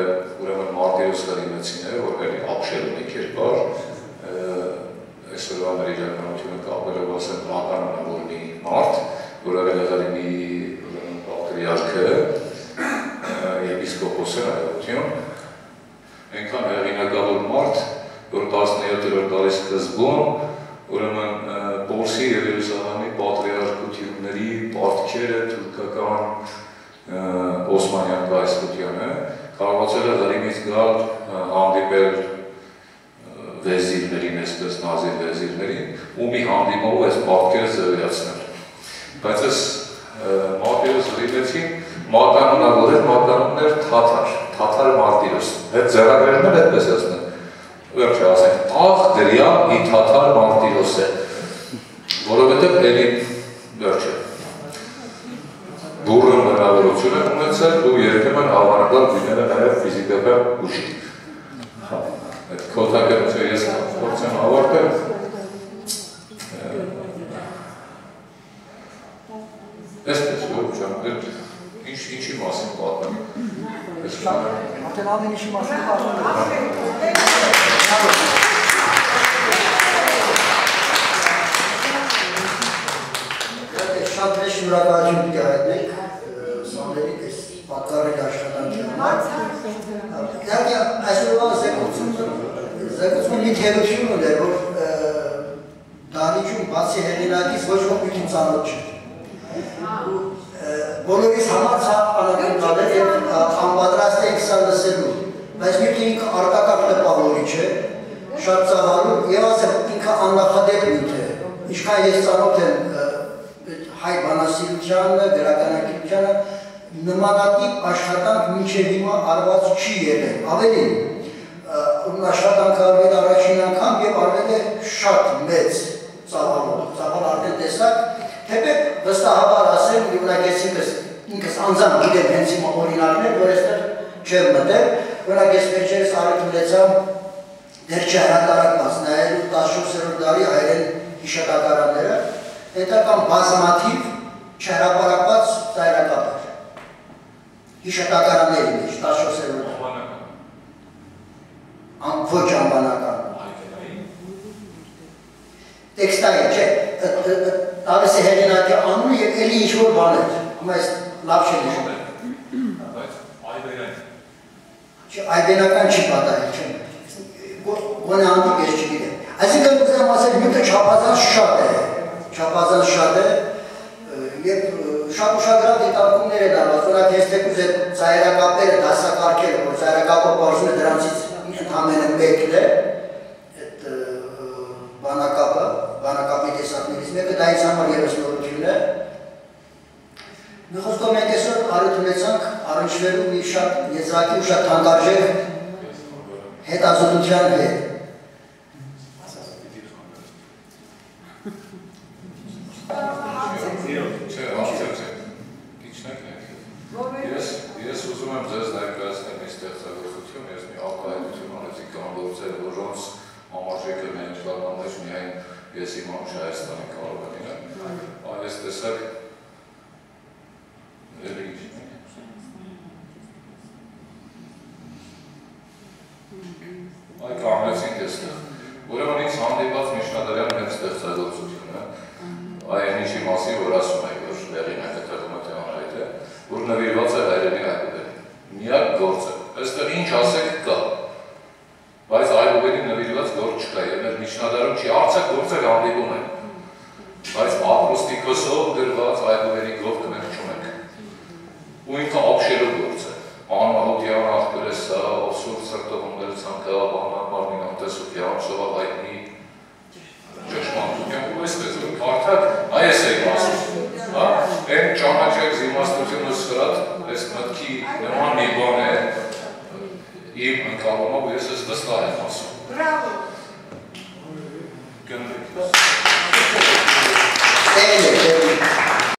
ուրեմն Մարտիրոս Հրիմեցին է, որ էլի ապշել ունի կերպար, այսօրվա մեր իրականությունը կապելով ասեմ բնականանավոր մի մարդ, որ եղել է մի պատրիարքը, եպիսկոպոսը հայություն, այնքան հեղինակավոր մարդ, որ 17-րդ դարի սկզբում ուրեմն Պորսի և Երուսաղեմի պատրիարքությունների պարտքերը թուրքական Օսմանյան կայսրությանը կարողացել է Ղրիմից գալ հանդիպել վեզիրներին, այսպես նազիր վեզիրներին, ու մի հանդիպով այս պարտքերը զրոյացնել։ Բայց այս դիմեցին, մականունավոր էր, մականունն էր թաթար Մարտիրոս, հետ ձեռագրերն էլ հետպես ասնեն, վերջ ասենք, աղ գրյամ ի թաթար Մարտիրոս է, որովհետև էլի վերջը, բուրըն բնավորություն է ունեցել, ու երբեմն հավանաբար դիները նաև ֆիզիկական ուժի։ Այդ քոթակերությունը ես փորձեմ ավարտել։ Այսպես որ ջան, ինչի մասին պատմեմ։ Արդեն ամեն ինչի մասին պատմում շատ մեծ շնորհակալություն պիտի հայտնենք Սամվելի այս պատկառելի աշխատանքի համար։ Իհարկե այսօրվա զեկուցումը մի թերություն ուներ, որ դահլիճում բացի հեղինակից ոչ ոք մեկին ծանոթ չէ։ Բոլորիս համար սա անակնկալ է և անպատրաստ է սա լսելու, բայց մեկը ինքը արտակարգ տպավորիչ է, շատ ծավալում և ասեմ ինքը աննախադեպ նյութ է, ինչքան ես ծանոթ եմ հայ բանասիրությանը, գրականագիտությանը նմանատիպ աշխատանք մինչև հիմա արված չի եղել, ավելին աշխատանքը արվել առաջին անգամ և արվել է շատ մեծ ծավալ արդեն տեսակ, թեպետ վստահաբար ասեմ, ունակ ես ինքս անձամբ գիտեմ հենց հիմա օրինակներ, որ այստեղ չեմ մտել, ունակ ես վերջերս առիթ ունեցամ դեռ չհրատարակված նայելու 14-րդ դարի հայերեն հիշատակարանները, հետական բազմաթիվ չհրապարակված ծայրակապ էր, հիշատակարանների մեջ, 14-րդ դարի, ոչ անվանական, տեքստային, չէ, տալիս է հեղինակի անունը և էլի ինչ-որ բան էր, հիմա ես լավ չեմ հիշում։ Բայց այբերային։ Չէ, այբենական չի պատահել, չեմ, գոնե անտիկ ես չգիտեմ։ Այսինքն ուզեմ ասել, նյութը չափազանց շատ է և շատ ուշագրավ դիտարկումներ են արված, օրինակ ես թեկուզ այդ ծայրակապերը, դասակարգերը, որ ծայրակապը պարզում է դրանցից ընդհանրապես մեկն է, այդ բանակապի տեսակներից մեկը, դա ինձ համար ևս նորություն է։ Մի խոսքով մենք այսօր առիթ ունեցանք առնչվելու մի շատ եզրակի ու շատ թանկարժեք հետազոտության հետ։ Ես ուզում եմ ձեզ ներկայացնել մի ստեղծագործություն, ես մի արտահայտություն անեցի կանորձել, որոնց համարժեքը մենք կառնամմեջ միայն ես իմ անուշ Հայաստանի կարող եմ իրան, այս տեսակ էլի ինչ այ կանգնեցինք էստեղ, ուրեմն ինձ հանդիպած միջնադարյան մեծ ստեղծագործությունը, այն ինչի մասին, որ ասում է, որ հեղինակը թվում է թե անհայտ է, որ նվիրված է հայրենի այբուբերին, միակ գործը, այստեղ ինչ ասեք կա, բայց այբուբերին նվիրված գործ չկա, և մեր միջնադարում չի արցակ գործեր հանդիպում են, բայց ակրոստիկոսով գրված այբուբերի գործը մենք չունենք, ու ինքը ապշելով գործ է, անմահոտյան աղբեր է սա, ովսուր սրտողումներ ցանկա, բանամարմին անտեսության, սովաղայտնի ճշմարտության ու այսպես որ կարդակ այս է ասում, այն ճանաչեք զիմաստությունը սրատ այս մտքի նման մի բան է իմ ընկալումով ես ես վստահ եմ ասում։ Բրավո։ Գնդեք։